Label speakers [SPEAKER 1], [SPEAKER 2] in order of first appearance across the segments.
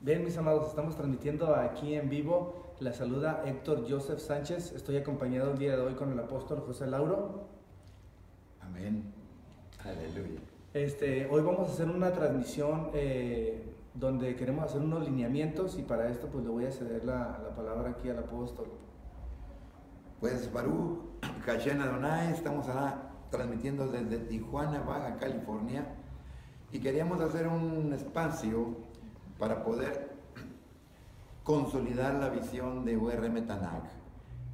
[SPEAKER 1] Bien, mis amados, estamos transmitiendo aquí en vivo. La saluda Héctor Joseph Sánchez. Estoy acompañado el día de hoy con el apóstol José Lauro.
[SPEAKER 2] Amén. Aleluya.
[SPEAKER 1] Hoy vamos a hacer una transmisión donde queremos hacer unos lineamientos y para esto pues le voy a ceder la palabra aquí al apóstol.
[SPEAKER 2] Pues Baruch Hashem Adonai, estamos ahora transmitiendo desde Tijuana, Baja California, y queríamos hacer un espacio para poder consolidar la visión de URM Tanakh.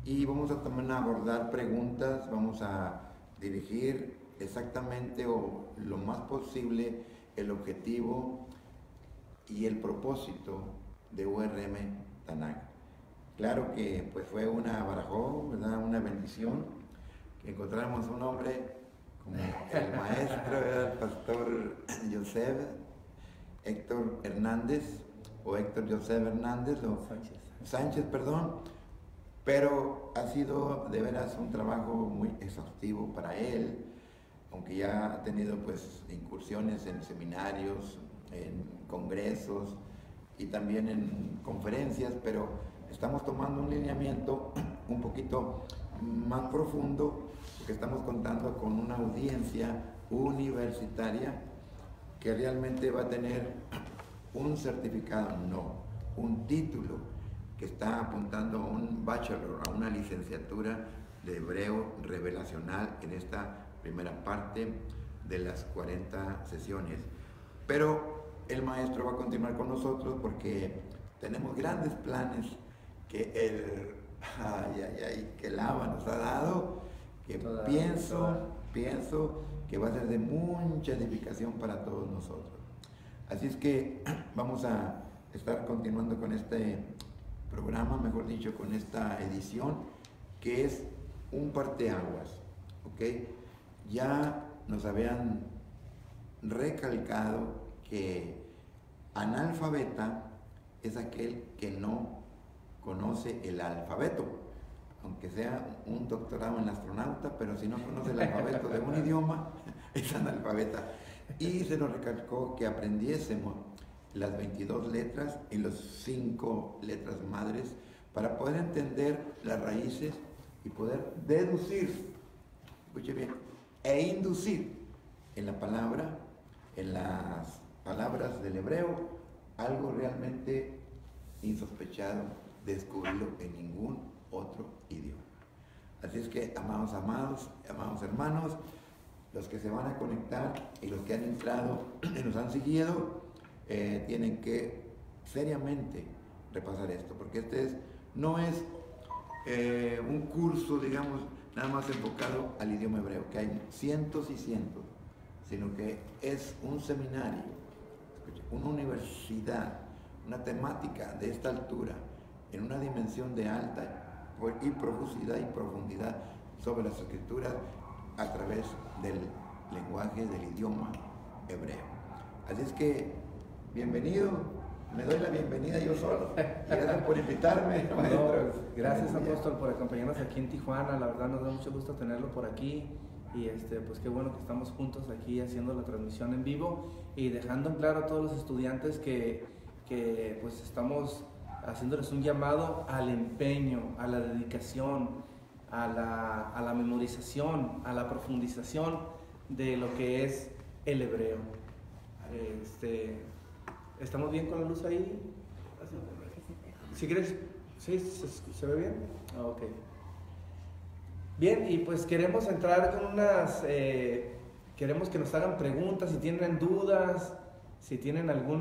[SPEAKER 2] Y vamos a también abordar preguntas, vamos a dirigir exactamente o lo más posible el objetivo y el propósito de URM Tanakh. Claro que pues fue una barajó, ¿verdad? Una bendición que encontráramos un hombre como el maestro, ¿verdad? El pastor Joseph Héctor Hernández, o Héctor Joseph Hernández, o Sánchez, perdón, pero ha sido de veras un trabajo muy exhaustivo para él, aunque ya ha tenido pues incursiones en seminarios, en congresos y también en conferencias, pero estamos tomando un lineamiento un poquito más profundo, porque estamos contando con una audiencia universitaria que realmente va a tener un certificado, no, un título que está apuntando a un bachelor, a una licenciatura de hebreo revelacional en esta primera parte de las 40 sesiones. Pero el maestro va a continuar con nosotros porque tenemos grandes planes que que el ABA nos ha dado, que pienso que va a ser de mucha edificación para todos nosotros. Así es que vamos a estar continuando con este programa, mejor dicho, con esta edición, que es un parteaguas, ¿ok? Ya nos habían recalcado que analfabeta es aquel que no conoce el alfabeto, aunque sea un doctorado en astronauta, pero si no conoce el alfabeto de un idioma, es analfabeta. Y se nos recalcó que aprendiésemos las 22 letras y las 5 letras madres para poder entender las raíces y poder deducir, escuche bien, e inducir en la palabra, en las palabras del hebreo, algo realmente insospechado, descubrirlo en ningún otro idioma. Así es que, amados hermanos, los que se van a conectar y los que han entrado y nos han seguido, tienen que seriamente repasar esto, porque no es un curso, digamos, nada más enfocado al idioma hebreo, que hay cientos y cientos, sino que es un seminario, una universidad, una temática de esta altura, en una dimensión de alta y profusidad y profundidad sobre las escrituras a través del lenguaje, del idioma hebreo. Así es que, bienvenido, me doy la bienvenida yo solo. Gracias por invitarme, maestro.
[SPEAKER 1] No, gracias, apóstol, por acompañarnos aquí en Tijuana. La verdad nos da mucho gusto tenerlo por aquí. Y pues qué bueno que estamos juntos aquí haciendo la transmisión en vivo y dejando en claro a todos los estudiantes que pues estamos haciéndoles un llamado al empeño, a la dedicación, a la memorización, a la profundización de lo que es el hebreo. ¿Estamos bien con la luz ahí? Si quieres, ¿sí? ¿Se ve bien? Ok. Bien, y pues queremos entrar con queremos que nos hagan preguntas, si tienen dudas, si tienen algo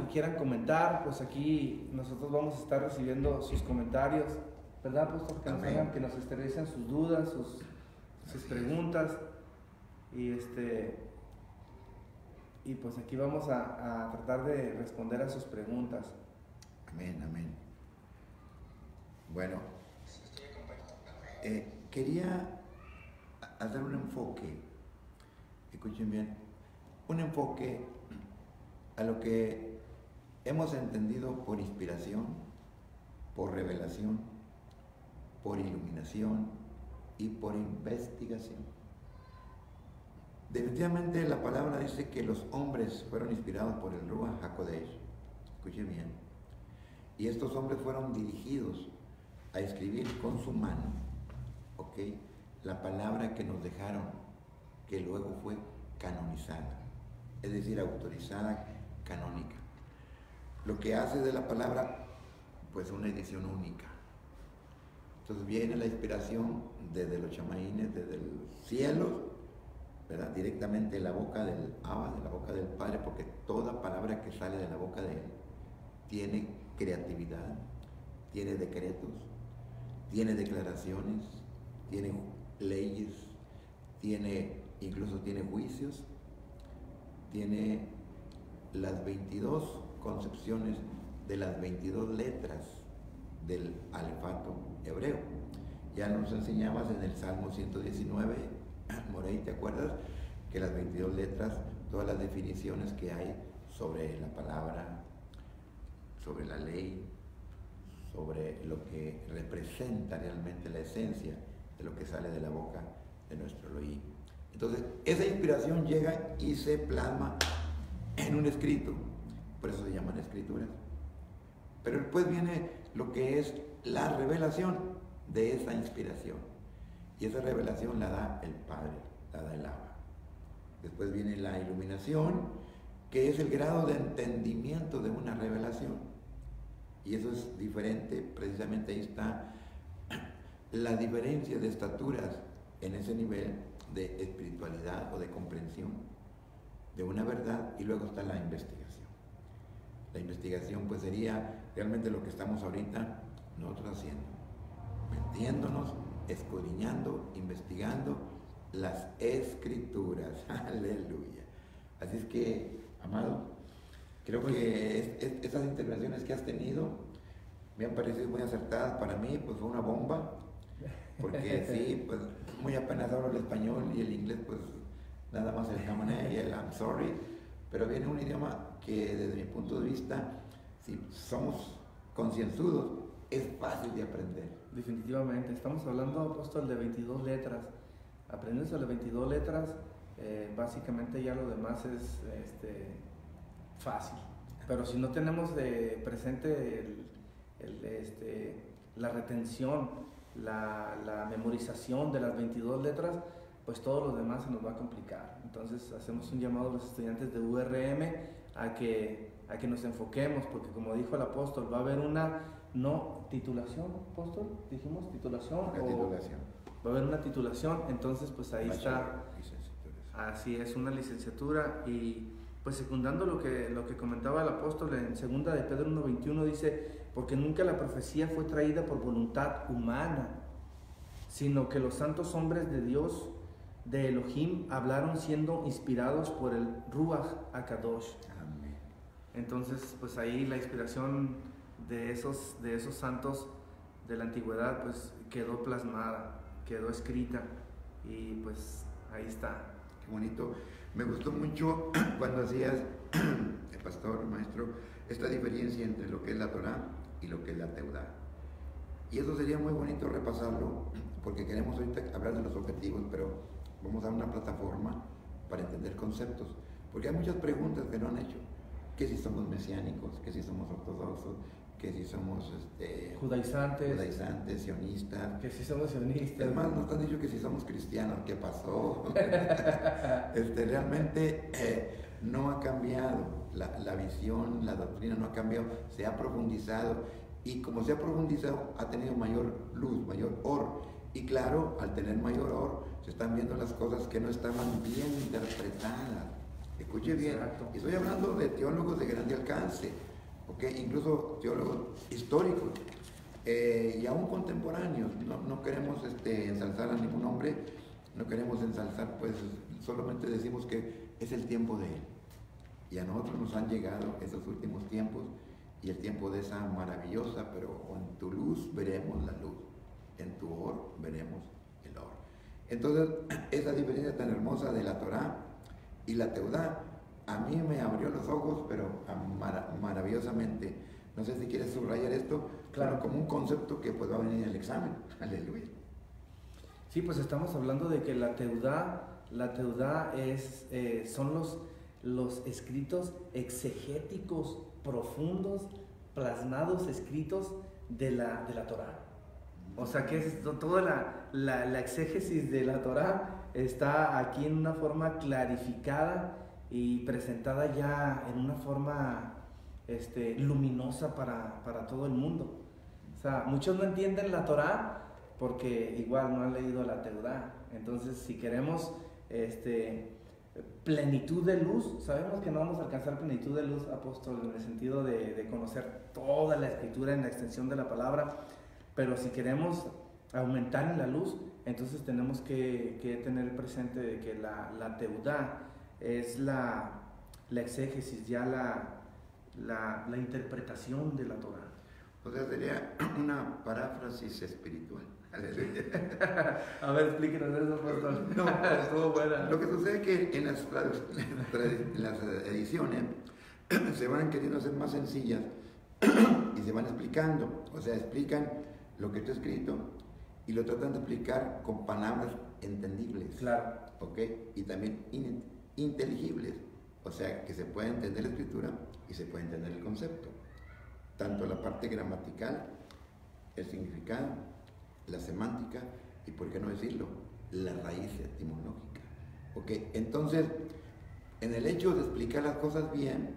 [SPEAKER 1] que quieran comentar, pues aquí nosotros vamos a estar recibiendo sus comentarios, ¿verdad, pastor? Que nos hagan, que nos extericen sus dudas, sus preguntas, y pues aquí vamos a tratar de responder a sus preguntas.
[SPEAKER 2] Amén, amén. Bueno, quería hacer un enfoque, escuchen bien, un enfoque a lo que hemos entendido por inspiración, por revelación, por iluminación y por investigación. Definitivamente la palabra dice que los hombres fueron inspirados por el Ruach HaKodesh. Escuche bien. Y estos hombres fueron dirigidos a escribir con su mano, ¿ok?, la palabra que nos dejaron, que luego fue canonizada, es decir, autorizada, canónica. Lo que hace de la palabra, pues, una edición única. Entonces viene la inspiración desde los chamaínes, desde los cielos, ¿verdad?, directamente de la boca del Abba, de la boca del Padre, porque toda palabra que sale de la boca de Él tiene creatividad, tiene decretos, tiene declaraciones, tiene leyes, incluso tiene juicios, tiene las 22 concepciones de las 22 letras del alefato hebreo. Ya nos enseñabas en el Salmo 119, Morey, ¿te acuerdas? Que las 22 letras, todas las definiciones que hay sobre la palabra, sobre la ley, sobre lo que representa realmente la esencia de lo que sale de la boca de nuestro Elohim. Entonces, esa inspiración llega y se plasma en un escrito, por eso se llaman escrituras. Pero después viene lo que es la revelación de esa inspiración. Y esa revelación la da el Padre, la da el Abba. Después viene la iluminación, que es el grado de entendimiento de una revelación. Y eso es diferente, precisamente ahí está la diferencia de estaturas en ese nivel de espiritualidad o de comprensión de una verdad, y luego está la investigación. La investigación pues sería realmente lo que estamos ahorita nosotros haciendo, metiéndonos, escudriñando, investigando las escrituras. Aleluya. Así es que, amado, creo que estas intervenciones que has tenido me han parecido muy acertadas. Para mí pues fue una bomba, porque sí, pues muy apenas hablo el español y el inglés, pues nada más el Kamané y el I'm sorry, pero viene un idioma que desde mi punto de vista, si somos concienzudos, es fácil de aprender.
[SPEAKER 1] Definitivamente, estamos hablando, apóstol, de 22 letras. Aprendiendo las 22 letras, básicamente ya lo demás es fácil. Pero si no tenemos presente la retención, la memorización de las 22 letras, pues todo lo demás se nos va a complicar. Entonces hacemos un llamado a los estudiantes de URM a que nos enfoquemos, porque como dijo el apóstol, va a haber una titulación, apóstol, dijimos titulación. Va a haber una titulación, entonces pues ahí está. Así es, una licenciatura. Y pues secundando lo que comentaba el apóstol en 2 de Pedro 1:21, dice: porque nunca la profecía fue traída por voluntad humana, sino que los santos hombres de Dios, de Elohim, hablaron siendo inspirados por el Ruach HaKadosh.
[SPEAKER 2] Amén.
[SPEAKER 1] Entonces pues ahí la inspiración de esos santos de la antigüedad pues quedó plasmada, quedó escrita, y pues ahí está.
[SPEAKER 2] Qué bonito. Me gustó mucho cuando hacías, el pastor, maestro, esta diferencia entre lo que es la Torah y lo que es la Teudá. Y eso sería muy bonito repasarlo, porque queremos ahorita hablar de los objetivos, pero vamos a dar una plataforma para entender conceptos. Porque hay muchas preguntas que no han hecho. Que si somos mesiánicos, que si somos ortodoxos, que si somos judaizantes, sionistas.
[SPEAKER 1] Que si somos sionistas.
[SPEAKER 2] Es más, nos han dicho que si somos cristianos. ¿Qué pasó? Realmente no ha cambiado la visión, la doctrina no ha cambiado, se ha profundizado, y como se ha profundizado ha tenido mayor luz, mayor or, y claro, al tener mayor or se están viendo las cosas que no estaban bien interpretadas. Escuche bien. Exacto. Estoy hablando de teólogos de grande alcance, ¿okay? Incluso teólogos históricos y aún contemporáneos. No queremos ensalzar a ningún hombre, no queremos ensalzar, pues solamente decimos que es el tiempo de él. Y a nosotros nos han llegado esos últimos tiempos, y el tiempo de esa maravillosa, pero en tu luz veremos la luz, en tu or veremos el or. Entonces, esa diferencia tan hermosa de la Torah y la Teudá, a mí me abrió los ojos, pero maravillosamente. No sé si quieres subrayar esto, claro, como un concepto que pues va a venir en el examen. Aleluya.
[SPEAKER 1] Sí, pues estamos hablando de que la Teudá La Teudá son los escritos exegéticos profundos, plasmados, escritos de la Torá. O sea que toda la exégesis de la Torá está aquí en una forma clarificada y presentada ya en una forma luminosa para todo el mundo. O sea, muchos no entienden la Torá porque igual no han leído la Teudá. Entonces, si queremos plenitud de luz, sabemos que no vamos a alcanzar plenitud de luz, apóstol, en el sentido de conocer toda la escritura en la extensión de la palabra, pero si queremos aumentar en la luz, entonces tenemos que tener presente de que la Teudá es la exégesis, ya la interpretación de la Torá.
[SPEAKER 2] O sea, sería una paráfrasis espiritual.
[SPEAKER 1] A ver, explíquenos eso, pastor.
[SPEAKER 2] No,
[SPEAKER 1] estuvo buena.
[SPEAKER 2] Lo que sucede es que en las ediciones se van queriendo hacer más sencillas y se van explicando. O sea, explican lo que está escrito y lo tratan de explicar con palabras entendibles.
[SPEAKER 1] Claro.
[SPEAKER 2] ¿Ok? Y también inteligibles. O sea, que se puede entender la escritura y se puede entender el concepto. Tanto la parte gramatical, el significado, la semántica y, por qué no decirlo, la raíz etimológica. ¿Ok? Entonces, en el hecho de explicar las cosas bien,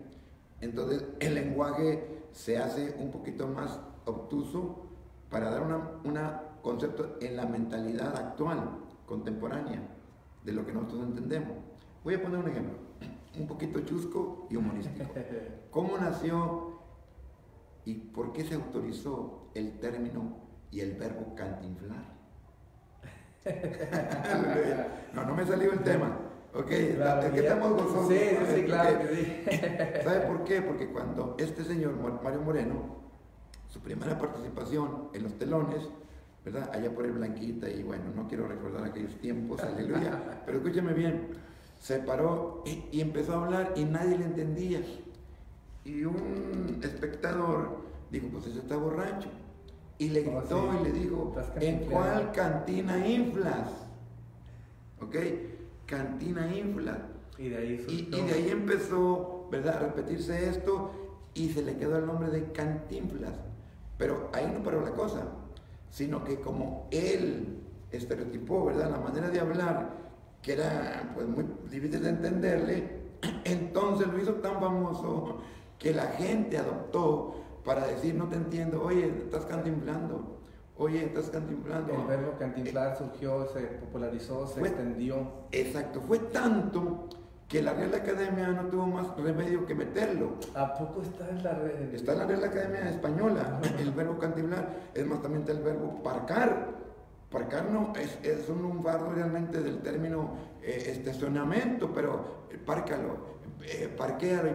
[SPEAKER 2] entonces el lenguaje se hace un poquito más obtuso para dar un concepto en la mentalidad actual, contemporánea, de lo que nosotros entendemos. Voy a poner un ejemplo, un poquito chusco y humorístico. ¿Cómo nació y por qué se autorizó el término y el verbo cantinflar? No me salió el tema. Ok,
[SPEAKER 1] claro,
[SPEAKER 2] es que estamos gozosos.
[SPEAKER 1] Sí, claro que sí.
[SPEAKER 2] ¿Sabe por qué? Porque cuando este señor, Mario Moreno, su primera participación en los telones, ¿verdad? Allá por el Blanquita, y bueno, no quiero recordar aquellos tiempos, aleluya, pero escúcheme bien, se paró y empezó a hablar y nadie le entendía. Y un espectador dijo, pues ese está borracho. Y le gritó y le dijo, ¿en cuál cantina inflas? ¿Ok? Cantina inflas.
[SPEAKER 1] Y de
[SPEAKER 2] ahí empezó, ¿verdad?, a repetirse esto y se le quedó el nombre de Cantinflas. Pero ahí no paró la cosa, sino que como él estereotipó, ¿verdad?, la manera de hablar, que era pues muy difícil de entenderle, entonces lo hizo tan famoso que la gente adoptó para decir, no te entiendo, oye, estás cantinflando, oye, estás cantinflando.
[SPEAKER 1] El verbo cantinflar surgió, se popularizó, se extendió.
[SPEAKER 2] Exacto, fue tanto que la Real Academia no tuvo más remedio que meterlo.
[SPEAKER 1] ¿A poco está en la red?
[SPEAKER 2] Está en la Real Academia Española, el verbo cantinflar, es más también está el verbo parcar. Parcar no es un fardo realmente del término estacionamiento, pero párcalo, parquéalo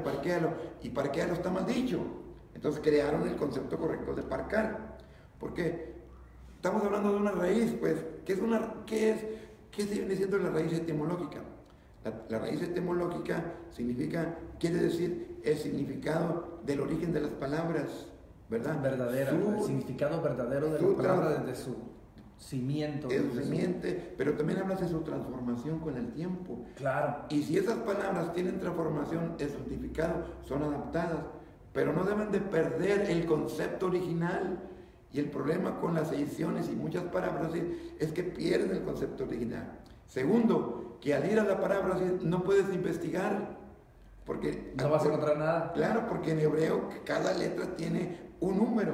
[SPEAKER 2] y parquéalo está mal dicho. Entonces crearon el concepto correcto de parcar. ¿Por qué? Estamos hablando de una raíz, pues, ¿qué viene siendo la raíz etimológica? La raíz etimológica quiere decir el significado del origen de las palabras, ¿verdad?
[SPEAKER 1] Verdadera, el significado verdadero de la palabra desde su cimiento.
[SPEAKER 2] Pero también hablas de su transformación con el tiempo.
[SPEAKER 1] Claro.
[SPEAKER 2] Y si esas palabras tienen transformación, el significado son adaptadas, pero no deben de perder el concepto original. Y el problema con las ediciones y muchas paráfrasis es que pierden el concepto original. Segundo, que al ir a la paráfrasis no puedes investigar, porque
[SPEAKER 1] no vas a encontrar nada.
[SPEAKER 2] Claro, porque en hebreo cada letra tiene un número,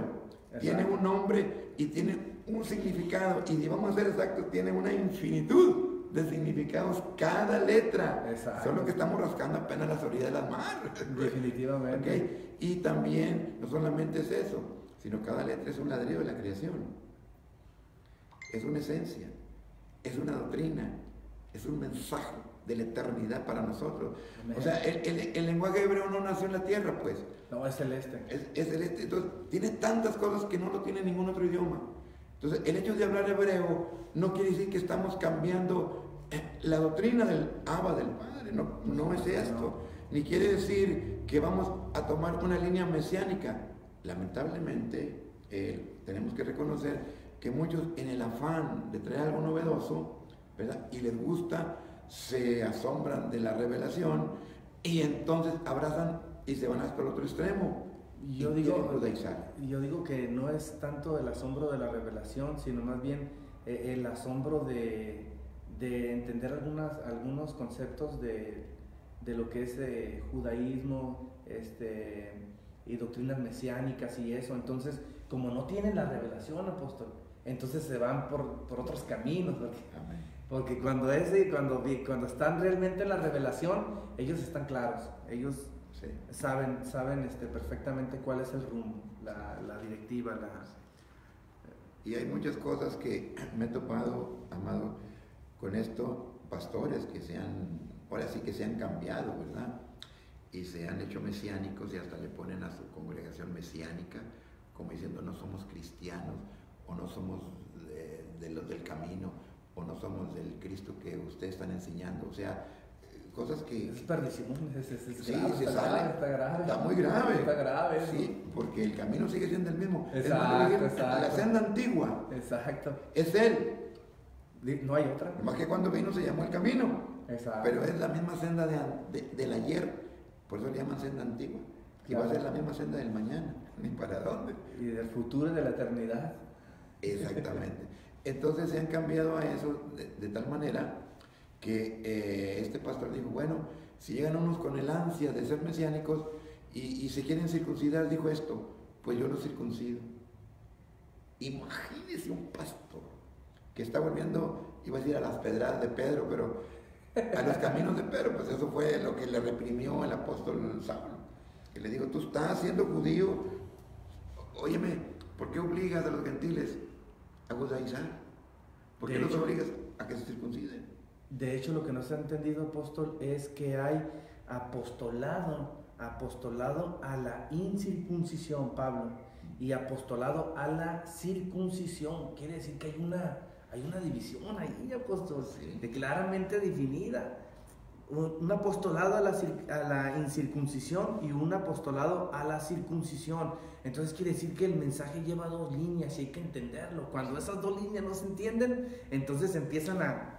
[SPEAKER 2] tiene un nombre y tiene un significado, y si vamos a ser exactos, tiene una infinitud de significados cada letra.
[SPEAKER 1] Exacto.
[SPEAKER 2] Solo que estamos rascando apenas las orillas de la mar.
[SPEAKER 1] Definitivamente.
[SPEAKER 2] ¿Okay? Y también no solamente es eso, sino cada letra es un ladrillo de la creación, es una esencia, es una doctrina, es un mensaje de la eternidad para nosotros. Amén. O sea, el lenguaje hebreo no nació en la tierra, pues.
[SPEAKER 1] No, es celeste.
[SPEAKER 2] Es celeste. Entonces, tiene tantas cosas que no lo tiene ningún otro idioma. Entonces, el hecho de hablar hebreo no quiere decir que estamos cambiando la doctrina del Abba, del Padre. No es esto. No. Ni quiere decir que vamos a tomar una línea mesiánica. Lamentablemente, tenemos que reconocer que muchos, en el afán de traer algo novedoso, ¿verdad?, y les gusta se asombran de la revelación y entonces abrazan y se van hasta el otro extremo.
[SPEAKER 1] Yo digo que no es tanto el asombro de la revelación, sino más bien el asombro de entender algunos conceptos de lo que es judaísmo y doctrinas mesiánicas y eso. Entonces, como no tienen la revelación, apóstol, entonces se van por otros caminos. Porque cuando están realmente en la revelación, ellos están claros, ellos sí saben perfectamente cuál es el rumbo, la directiva.
[SPEAKER 2] Y hay muchas cosas que me he topado, amado, con esto, pastores que ahora sí que se han cambiado, ¿verdad? Y se han hecho mesiánicos y hasta le ponen a su congregación mesiánica, como diciendo no somos cristianos, o no somos de los del camino, o no somos del Cristo que ustedes están enseñando. O sea, cosas que...
[SPEAKER 1] Es perdición, es
[SPEAKER 2] sí,
[SPEAKER 1] grave,
[SPEAKER 2] se sale,
[SPEAKER 1] está grave.
[SPEAKER 2] Está muy grave.
[SPEAKER 1] Está grave.
[SPEAKER 2] Sí, porque el camino sigue siendo el mismo.
[SPEAKER 1] Exacto.
[SPEAKER 2] La senda antigua.
[SPEAKER 1] Exacto.
[SPEAKER 2] Es Él.
[SPEAKER 1] No hay otra.
[SPEAKER 2] Más que cuando vino se llamó el camino.
[SPEAKER 1] Exacto.
[SPEAKER 2] Pero es la misma senda del ayer. Por eso le llaman senda antigua. Y
[SPEAKER 1] claro,
[SPEAKER 2] va a ser la misma senda del mañana. Ni para dónde.
[SPEAKER 1] Y del futuro y de la eternidad.
[SPEAKER 2] Exactamente. Entonces se han cambiado a eso de tal manera que este pastor dijo, bueno, si llegan unos con el ansia de ser mesiánicos y se quieren circuncidar, dijo esto, pues yo los circuncido. Imagínese un pastor que está volviendo, iba a decir a las pedradas de Pedro, pero a los caminos de Pedro, pues eso fue lo que le reprimió el apóstol Saulo, que le dijo, tú estás siendo judío, óyeme, ¿por qué obligas a los gentiles a judaizar? ¿Por qué los obligas a que se circunciden?
[SPEAKER 1] De hecho, lo que no se ha entendido, apóstol, es que hay apostolado a la incircuncisión, Pablo, y apostolado a la circuncisión. Quiere decir que hay una división ahí, apóstol,
[SPEAKER 2] sí,
[SPEAKER 1] claramente definida. Un apostolado a la incircuncisión y un apostolado a la circuncisión. Entonces quiere decir que el mensaje lleva dos líneas y hay que entenderlo. Cuando esas dos líneas no se entienden, entonces empiezan a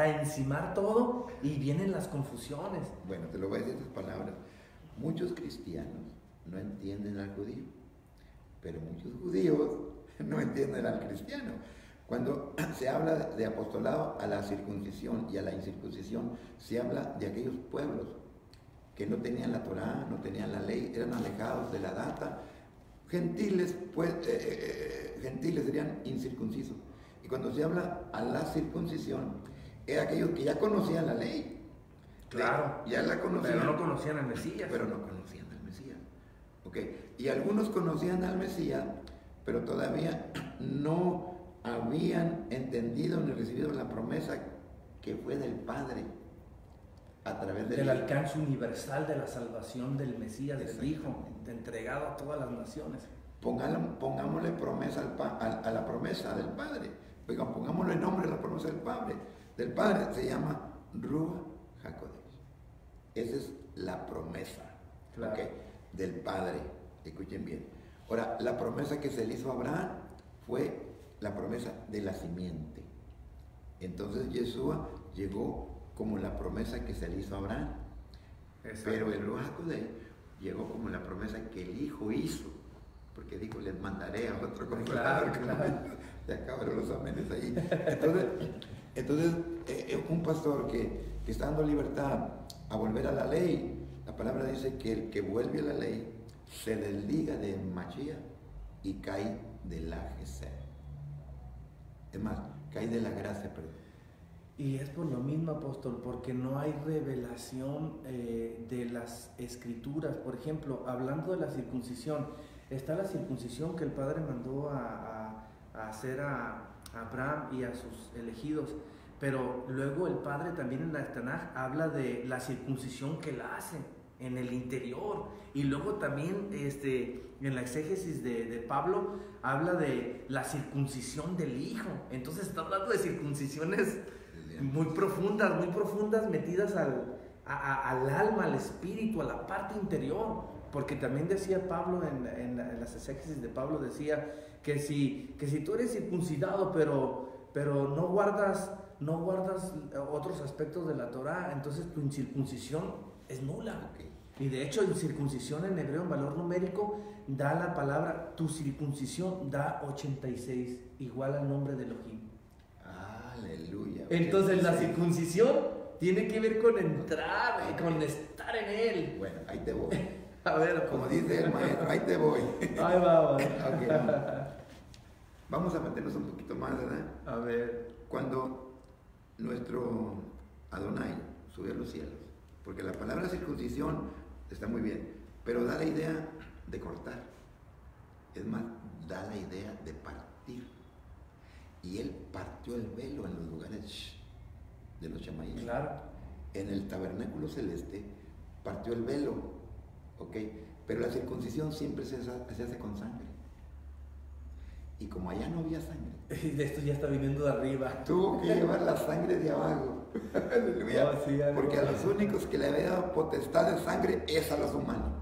[SPEAKER 1] encimar todo y vienen las confusiones.
[SPEAKER 2] Bueno, te lo voy a decir en estas palabras. Muchos cristianos no entienden al judío, pero muchos judíos no entienden al cristiano. Cuando se habla de apostolado a la circuncisión y a la incircuncisión, se habla de aquellos pueblos que no tenían la Torá, no tenían la ley, eran alejados de la data. Gentiles, pues, gentiles serían incircuncisos. Y cuando se habla a la circuncisión, era aquellos que ya conocían la ley.
[SPEAKER 1] Claro,
[SPEAKER 2] ya la conocían.
[SPEAKER 1] Pero no conocían al Mesías.
[SPEAKER 2] Pero no conocían al Mesías. Okay. Y algunos conocían al Mesías, pero todavía no habían entendido ni recibido la promesa que fue del Padre a través
[SPEAKER 1] del alcance universal de la salvación del Mesías, del Hijo, entregado a todas las naciones.
[SPEAKER 2] Pongámosle promesa a la promesa del Padre. Oigan, pongámosle nombre a la promesa del Padre. Se llama Ruach HaKodesh. Esa es la promesa,
[SPEAKER 1] claro,
[SPEAKER 2] ¿okay?, del Padre. Escuchen bien. Ahora, la promesa que se le hizo a Abraham fue la promesa de la simiente. Entonces Yeshua llegó como la promesa que se le hizo a Abraham. Exacto. Pero el Ruach HaKodesh llegó como la promesa que el Hijo hizo, porque dijo, les mandaré a otro consolador. Claro. Se acabaron los amenes ahí. Entonces un pastor que está dando libertad a volver a la ley, la palabra dice que el que vuelve a la ley se desliga de Mashiach y cae de la Gesed. Es más, cae de la gracia, perdón.
[SPEAKER 1] Y es por lo mismo, apóstol, porque no hay revelación de las escrituras. Por ejemplo, hablando de la circuncisión, está la circuncisión que el Padre mandó a hacer a Abraham y a sus elegidos, pero luego el Padre también en la Tanaj habla de la circuncisión que la hace en el interior, y luego también en la exégesis de Pablo habla de la circuncisión del Hijo. Entonces está hablando de circuncisiones muy profundas, metidas al alma, al espíritu, a la parte interior. Porque también decía Pablo en las exégesis de Pablo, decía que si tú eres circuncidado pero no no guardas otros aspectos de la Torah, entonces tu incircuncisión es nula.
[SPEAKER 2] Ok.
[SPEAKER 1] Y de hecho, incircuncisión en hebreo, en valor numérico, da la palabra, tu circuncisión da 86, igual al nombre de Elohim.
[SPEAKER 2] Aleluya.
[SPEAKER 1] Entonces la circuncisión tiene que ver con entrar, con estar en él.
[SPEAKER 2] Bueno, ahí te voy.
[SPEAKER 1] A ver,
[SPEAKER 2] Como dice el maestro, ahí te voy.
[SPEAKER 1] ahí vamos.
[SPEAKER 2] Okay, vamos a meternos un poquito más, ¿verdad?
[SPEAKER 1] A ver.
[SPEAKER 2] Cuando nuestro Adonai sube a los cielos, porque la palabra circuncisión está muy bien, pero da la idea de cortar. Es más, da la idea de partir. Y él partió el velo en los lugares de los chamaíes.
[SPEAKER 1] Claro.
[SPEAKER 2] En el tabernáculo celeste partió el velo, ¿ok? Pero la circuncisión siempre se hace con sangre. Y como allá no había sangre,
[SPEAKER 1] De esto ya está viniendo de arriba.
[SPEAKER 2] tuvo que llevar la sangre de abajo. Aleluya.
[SPEAKER 1] Oh, sí,
[SPEAKER 2] Porque a los únicos que le había dado potestad de sangre es a los humanos.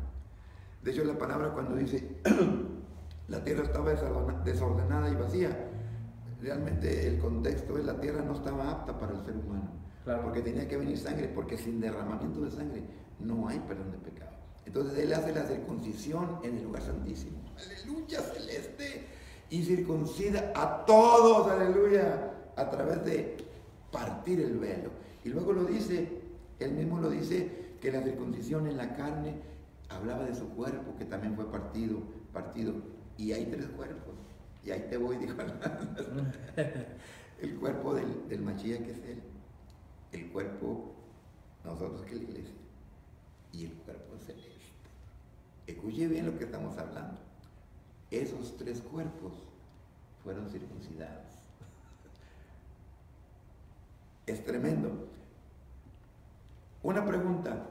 [SPEAKER 2] De hecho, la palabra cuando dice la tierra estaba desordenada y vacía, realmente el contexto es la tierra no estaba apta para el ser humano.
[SPEAKER 1] Claro.
[SPEAKER 2] Porque tenía que venir sangre, porque sin derramamiento de sangre no hay perdón de pecado. Entonces él hace la circuncisión en el lugar santísimo. Aleluya, celeste. Y circuncida a todos, aleluya, a través de partir el velo. Y luego lo dice, él mismo lo dice, que la circuncisión en la carne hablaba de su cuerpo, que también fue partido. Y hay 3 cuerpos. Y ahí te voy, dijo el cuerpo del Mashiach, que es él. El cuerpo, nosotros que es la iglesia. Y el cuerpo celeste. Escuche bien lo que estamos hablando. Esos 3 cuerpos fueron circuncidados. Es tremendo. Una pregunta.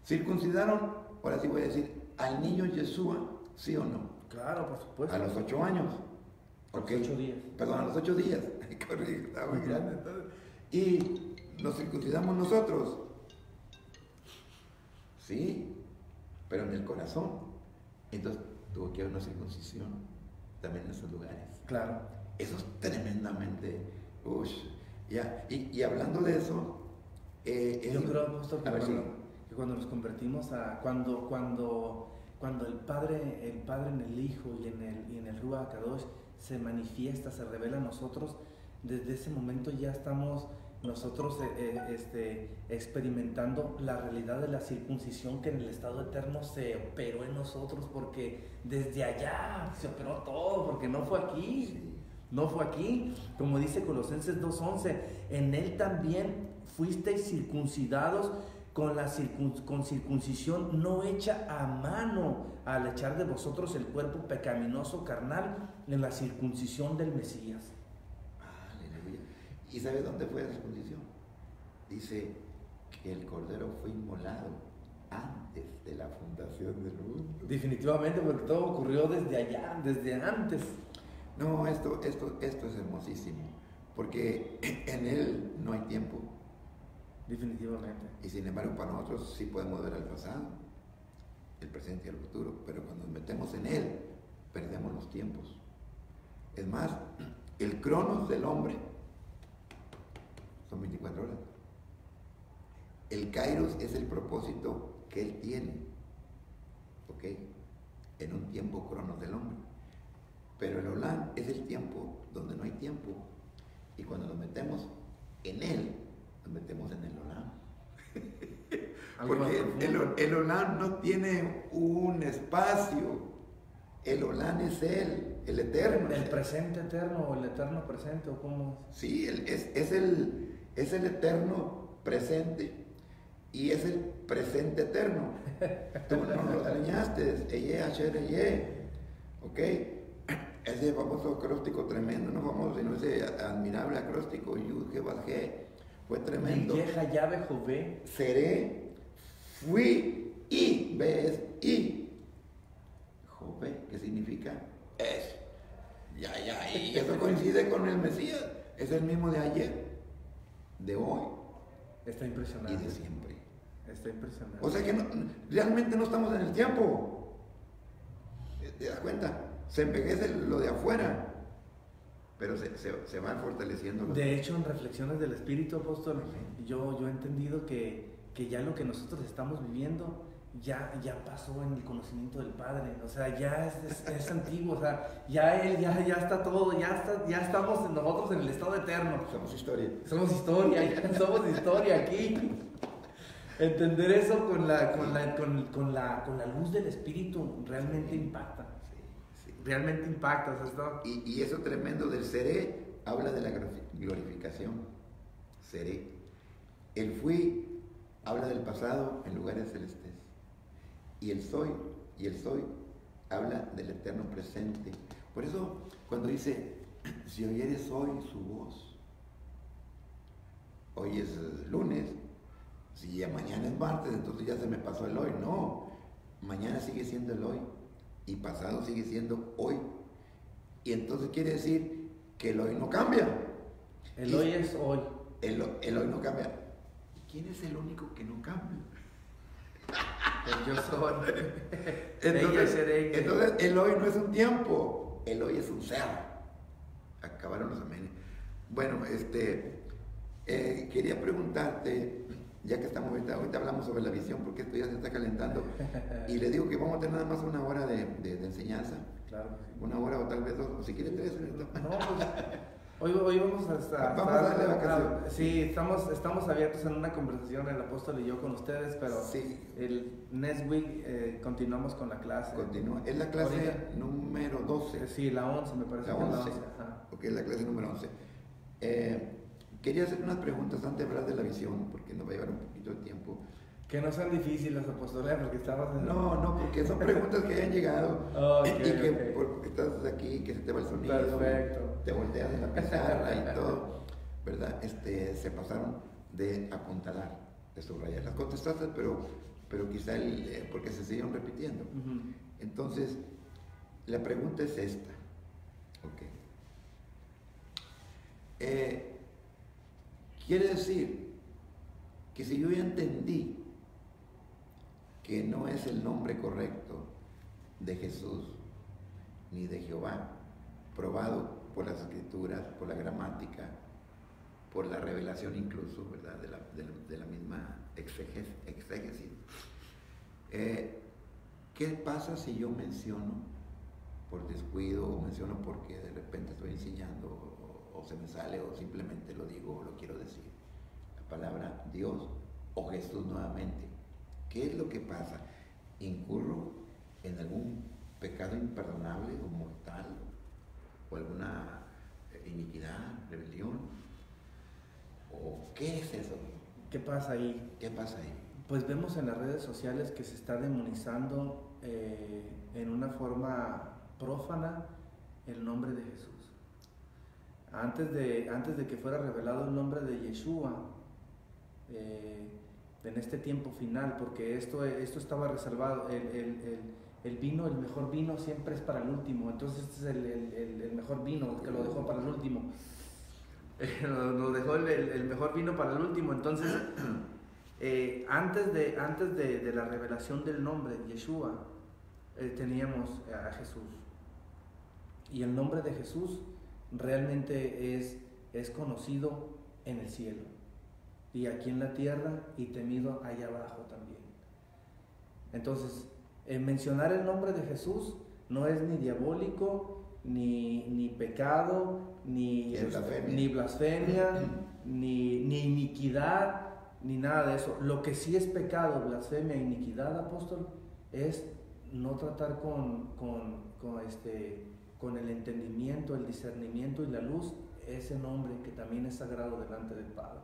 [SPEAKER 2] ¿Circuncidaron, ahora sí voy a decir, al niño Yeshua, sí o no?
[SPEAKER 1] Claro, por supuesto.
[SPEAKER 2] A los 8 años.
[SPEAKER 1] A los
[SPEAKER 2] Okay.
[SPEAKER 1] 8 días.
[SPEAKER 2] Perdón, a los 8 días. Corrijo, estaba muy grande entonces. Y nos circuncidamos nosotros. Sí, pero en el corazón. Entonces tuvo que haber una circuncisión también en esos lugares.
[SPEAKER 1] Claro.
[SPEAKER 2] Eso es tremendamente. Ya. Y hablando de eso,
[SPEAKER 1] yo creo, apóstol,
[SPEAKER 2] a ver, sí.
[SPEAKER 1] que cuando nos convertimos a. Cuando el Padre en el Hijo y en el Ruach HaKadosh se manifiesta, se revela a nosotros, desde ese momento ya estamos nosotros experimentando la realidad de la circuncisión que en el estado eterno se operó en nosotros, porque desde allá se operó todo, porque no fue aquí, no fue aquí, como dice Colosenses 2:11, en él también fuisteis circuncidados con circuncisión no hecha a mano, al echar de vosotros el cuerpo pecaminoso carnal en la circuncisión del Mesías.
[SPEAKER 2] Aleluya. ¿Y sabe dónde fue la circuncisión? Dice que el Cordero fue inmolado antes de la fundación del mundo.
[SPEAKER 1] Definitivamente, porque todo ocurrió desde allá, desde antes.
[SPEAKER 2] No, esto es hermosísimo, porque en él no hay tiempo.
[SPEAKER 1] Definitivamente.
[SPEAKER 2] Y sin embargo, para nosotros sí podemos ver el pasado, el presente y el futuro, pero cuando nos metemos en él, perdemos los tiempos. Es más, el cronos del hombre son 24 horas. El kairos es el propósito que él tiene, ¿ok? En un tiempo cronos del hombre. Pero el olam es el tiempo donde no hay tiempo. Y cuando nos metemos en él, nos metemos en el olam. Porque el olam no tiene un espacio. El olam es él, el eterno.
[SPEAKER 1] El presente eterno o el eterno presente, ¿o cómo?
[SPEAKER 2] Sí, es el eterno presente y es el presente eterno. Tú nos lo enseñaste, Eye, Asher, Eye. ¿Ok? Ese famoso acróstico tremendo, no famoso, sino ese admirable acróstico, Yud, He, Bad, He, fue tremendo.
[SPEAKER 1] Vieja llave, Jové.
[SPEAKER 2] Seré, fui y, ves, y. Jové, ¿qué significa? Es. Ya, y eso coincide con el Mesías. Es el mismo de ayer, de hoy.
[SPEAKER 1] Está impresionante.
[SPEAKER 2] Y de siempre.
[SPEAKER 1] Está impresionante.
[SPEAKER 2] O sea que realmente no estamos en el tiempo. ¿Te das cuenta? Se envejece lo de afuera. pero se van fortaleciendo.
[SPEAKER 1] De hecho, en Reflexiones del Espíritu, apóstol, yo he entendido que ya lo que nosotros estamos viviendo ya pasó en el conocimiento del Padre. O sea, ya es antiguo. O sea, ya Él ya está todo, ya estamos nosotros en el estado eterno.
[SPEAKER 2] Somos historia.
[SPEAKER 1] Somos historia aquí. Entender eso con la luz del Espíritu realmente impacta.
[SPEAKER 2] Sí.
[SPEAKER 1] Realmente impacta. O sea,
[SPEAKER 2] y eso tremendo del seré habla de la glorificación. Seré. El fui habla del pasado en lugares celestes. Y el soy habla del eterno presente. Por eso, cuando dice, si oyeres hoy su voz, hoy es lunes, si ya mañana es martes, entonces ya se me pasó el hoy. No, mañana sigue siendo el hoy y pasado sigue siendo hoy. Y entonces quiere decir que el hoy no cambia.
[SPEAKER 1] El hoy es hoy.
[SPEAKER 2] El hoy no cambia. ¿Y quién es el único que no cambia?
[SPEAKER 1] El yo soy.
[SPEAKER 2] Entonces el hoy no es un tiempo, el hoy es un ser. Acabaron los amenes. Bueno, quería preguntarte, ya que estamos ahorita hablamos sobre la visión, porque esto ya se está calentando, y le digo que vamos a tener nada más una hora de enseñanza.
[SPEAKER 1] Claro que sí.
[SPEAKER 2] Una hora o tal vez dos, o si quiere 3.
[SPEAKER 1] No, pues hoy vamos a
[SPEAKER 2] darle vacación.
[SPEAKER 1] Sí, estamos abiertos en una conversación, el apóstol y yo, con ustedes, pero
[SPEAKER 2] sí.
[SPEAKER 1] El next week continuamos con la clase.
[SPEAKER 2] Continúa. Es la clase ahorita, número 12.
[SPEAKER 1] Sí, la 11 me parece.
[SPEAKER 2] La 11. Ok, es la clase número 11. Quería hacer unas preguntas antes de hablar de la visión, porque nos va a llevar un poquito de tiempo.
[SPEAKER 1] Que no sean difíciles, apóstol, porque estabas en...
[SPEAKER 2] No, porque son preguntas que hayan llegado.
[SPEAKER 1] Okay.
[SPEAKER 2] Porque estás aquí, que se te va el sonido.
[SPEAKER 1] Perfecto.
[SPEAKER 2] Te volteas en la pizarra y todo, ¿verdad? Se pasaron de apuntalar, de subrayar. Las contestaste, pero quizá porque se siguieron repitiendo.
[SPEAKER 1] Uh-huh.
[SPEAKER 2] Entonces, la pregunta es esta. Ok. Quiere decir que si yo ya entendí que no es el nombre correcto de Jesús ni de Jehová, probado por las escrituras, por la gramática, por la revelación incluso, ¿verdad? De la misma exégesis. ¿Qué pasa si yo menciono por descuido o menciono porque de repente estoy enseñando o se me sale o simplemente lo digo o lo quiero decir? La palabra Dios o Jesús nuevamente. ¿Qué es lo que pasa? ¿Incurro en algún pecado imperdonable o mortal? ¿O alguna iniquidad, rebelión? ¿O qué es eso?
[SPEAKER 1] ¿Qué pasa ahí?
[SPEAKER 2] ¿Qué pasa ahí?
[SPEAKER 1] Pues vemos en las redes sociales que se está demonizando en una forma prófana el nombre de Jesús. Antes de que fuera revelado el nombre de Yeshua, en este tiempo final, porque esto estaba reservado, el mejor vino siempre es para el último, entonces este es el mejor vino, que lo dejó para el último. Lo dejó el mejor vino para el último, entonces antes de la revelación del nombre Yeshua, teníamos a Jesús, y el nombre de Jesús realmente es conocido en el cielo y aquí en la tierra y temido allá abajo también. Entonces, mencionar el nombre de Jesús no es ni diabólico, ni pecado, ni blasfemia, ni iniquidad, ni nada de eso. Lo que sí es pecado, blasfemia, iniquidad, apóstol, es no tratar con el entendimiento, el discernimiento y la luz ese nombre que también es sagrado delante del Padre.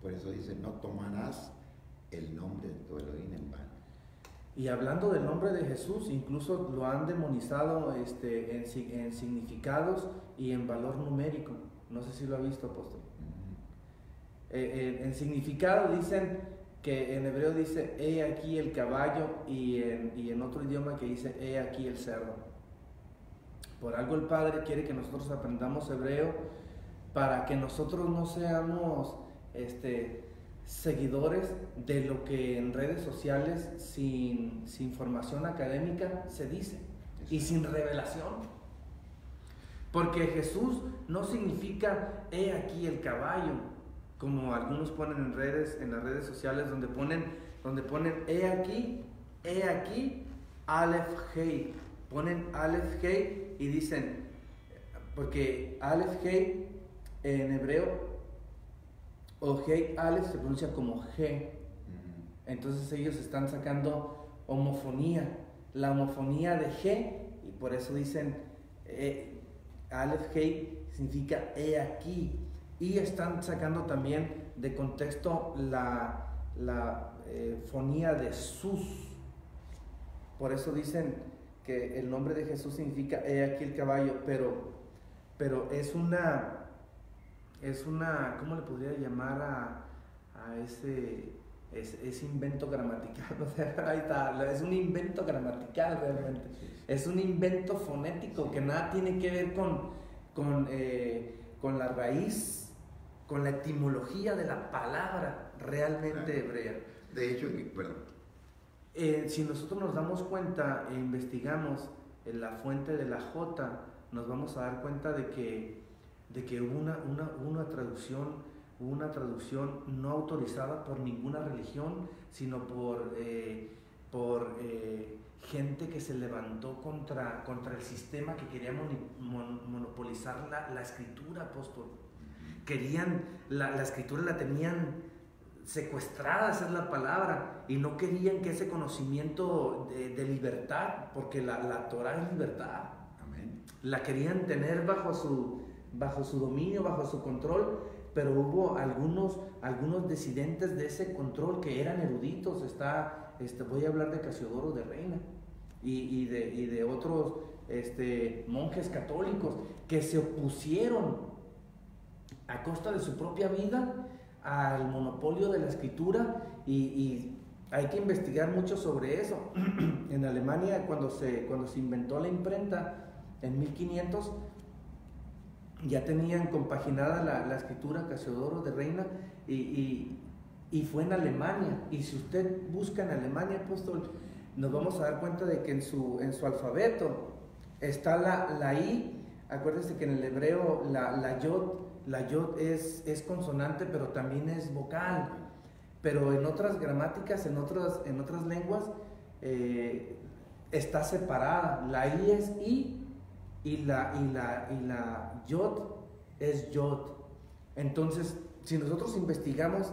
[SPEAKER 2] Por eso dice, no tomarás el nombre de tu Elohim en vano.
[SPEAKER 1] Y hablando del nombre de Jesús, incluso lo han demonizado en significados y en valor numérico. No sé si lo ha visto, apóstol. Uh-huh. En significado dicen que en hebreo dice, he aquí el caballo, y en otro idioma que dice, he aquí el cerdo. Por algo el Padre quiere que nosotros aprendamos hebreo para que nosotros no seamos seguidores de lo que en redes sociales sin formación académica se dice. Exacto. Y sin revelación. Porque Jesús no significa he aquí el caballo, como algunos ponen en las redes sociales donde ponen he aquí, Aleph Hei. Ponen Aleph Hei y dicen, porque Aleph Hei en hebreo o Hei Aleph se pronuncia como G. Entonces ellos están sacando homofonía, la homofonía de G, y por eso dicen Aleph Hei significa he aquí. Y están sacando también de contexto la fonía de Sus. Por eso dicen que el nombre de Jesús significa he aquí el caballo, pero es una, ¿cómo le podría llamar a ese invento gramatical? O sea, ahí está, es un invento gramatical realmente. Es un invento fonético que nada tiene que ver con la raíz, con la etimología de la palabra realmente hebrea.
[SPEAKER 2] De hecho, perdón.
[SPEAKER 1] Si nosotros nos damos cuenta e investigamos en la fuente de la J, nos vamos a dar cuenta de que hubo una traducción no autorizada por ninguna religión, sino por gente que se levantó contra el sistema, que quería monopolizar la escritura, apóstol. Querían, la escritura la tenían secuestrada, esa es la palabra, y no querían que ese conocimiento de libertad, porque la Torah es libertad.
[SPEAKER 2] Amén.
[SPEAKER 1] La querían tener bajo su dominio, bajo su control, pero hubo algunos disidentes de ese control que eran eruditos. Voy a hablar de Casiodoro de Reina y de otros monjes católicos que se opusieron a costa de su propia vida al monopolio de la escritura, y hay que investigar mucho sobre eso. En Alemania, cuando se inventó la imprenta en 1500, ya tenían compaginada la escritura Casiodoro de Reina, y fue en Alemania. Y si usted busca en Alemania, apóstol, nos vamos a dar cuenta de que en su alfabeto está la I. Acuérdense que en el hebreo la yod es consonante, pero también es vocal. Pero en otras gramáticas, en otras lenguas, está separada. La I es I y la yod es yod. Entonces, si nosotros investigamos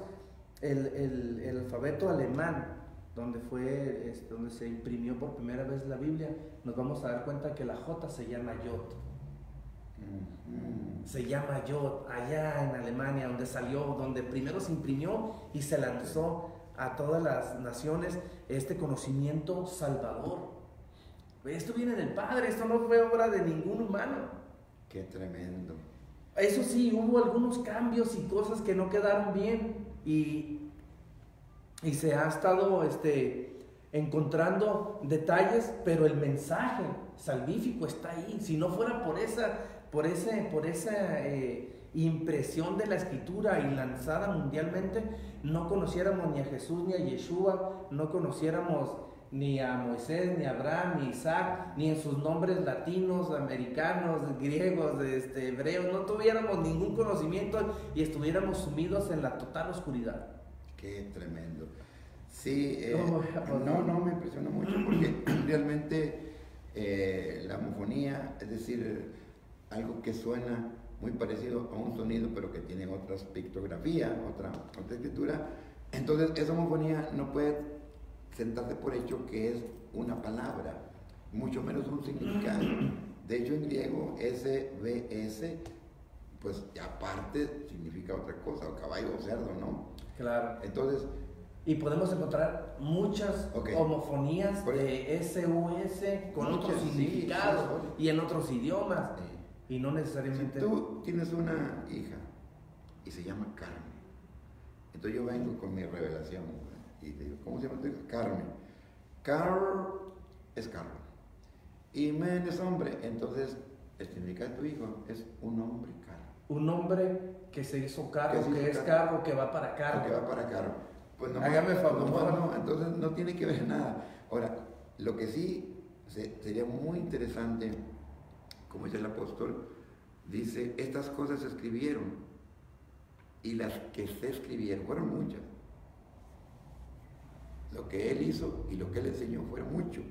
[SPEAKER 1] el alfabeto alemán, donde se imprimió por primera vez la Biblia, nos vamos a dar cuenta que la J se llama yod. Se llama yod allá en Alemania, donde primero se imprimió y se lanzó a todas las naciones este conocimiento salvador. Esto viene del Padre, esto no fue obra de ningún humano.
[SPEAKER 2] Qué tremendo.
[SPEAKER 1] Eso sí, hubo algunos cambios y cosas que no quedaron bien, y se ha estado encontrando detalles, pero el mensaje salvífico está ahí. Si no fuera por esa impresión de la escritura y lanzada mundialmente, no conociéramos ni a Jesús ni a Yeshua, no conociéramos ni a Moisés, ni a Abraham, ni a Isaac, ni en sus nombres latinos, americanos, griegos, hebreos. No tuviéramos ningún conocimiento y estuviéramos sumidos en la total oscuridad.
[SPEAKER 2] Qué tremendo. Sí, no, me impresiona mucho, porque realmente la homofonía, es decir, algo que suena muy parecido a un sonido, pero que tiene otra pictografía, otra escritura. Entonces, esa homofonía no puede sentarse por hecho que es una palabra, mucho menos un significado. De hecho, en griego, SBS, pues aparte significa otra cosa, o caballo o cerdo, ¿no?
[SPEAKER 1] Claro.
[SPEAKER 2] Entonces,
[SPEAKER 1] y podemos encontrar muchas homofonías de SUS con otros significados, y en otros idiomas. Y no necesariamente.
[SPEAKER 2] Si tú tienes una hija y se llama Carmen, entonces yo vengo con mi revelación y te digo, ¿cómo se llama tu hija? Carmen. Carl es Carlos. Y Men es hombre, entonces el significado de tu hijo es un hombre carro.
[SPEAKER 1] Un hombre que se hizo carro, que es carro, que va para carro.
[SPEAKER 2] Que va para carro. Pues no,
[SPEAKER 1] hágame favor.
[SPEAKER 2] No, entonces no tiene que ver nada. Ahora, lo que sí sería muy interesante, como dice el apóstol, dice, estas cosas se escribieron, y las que se escribieron fueron muchas. Lo que él hizo y lo que él enseñó fueron mucho,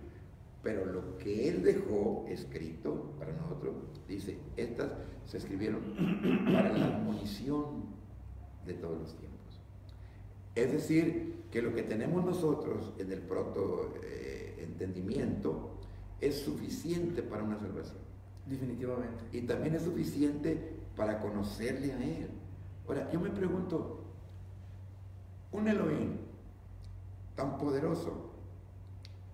[SPEAKER 2] pero lo que él dejó escrito para nosotros, dice, estas se escribieron para la admonición de todos los tiempos. Es decir, que lo que tenemos nosotros en el proto entendimiento es suficiente para una salvación.
[SPEAKER 1] Definitivamente.
[SPEAKER 2] Y también es suficiente para conocerle a Él. Ahora, yo me pregunto, un Elohim tan poderoso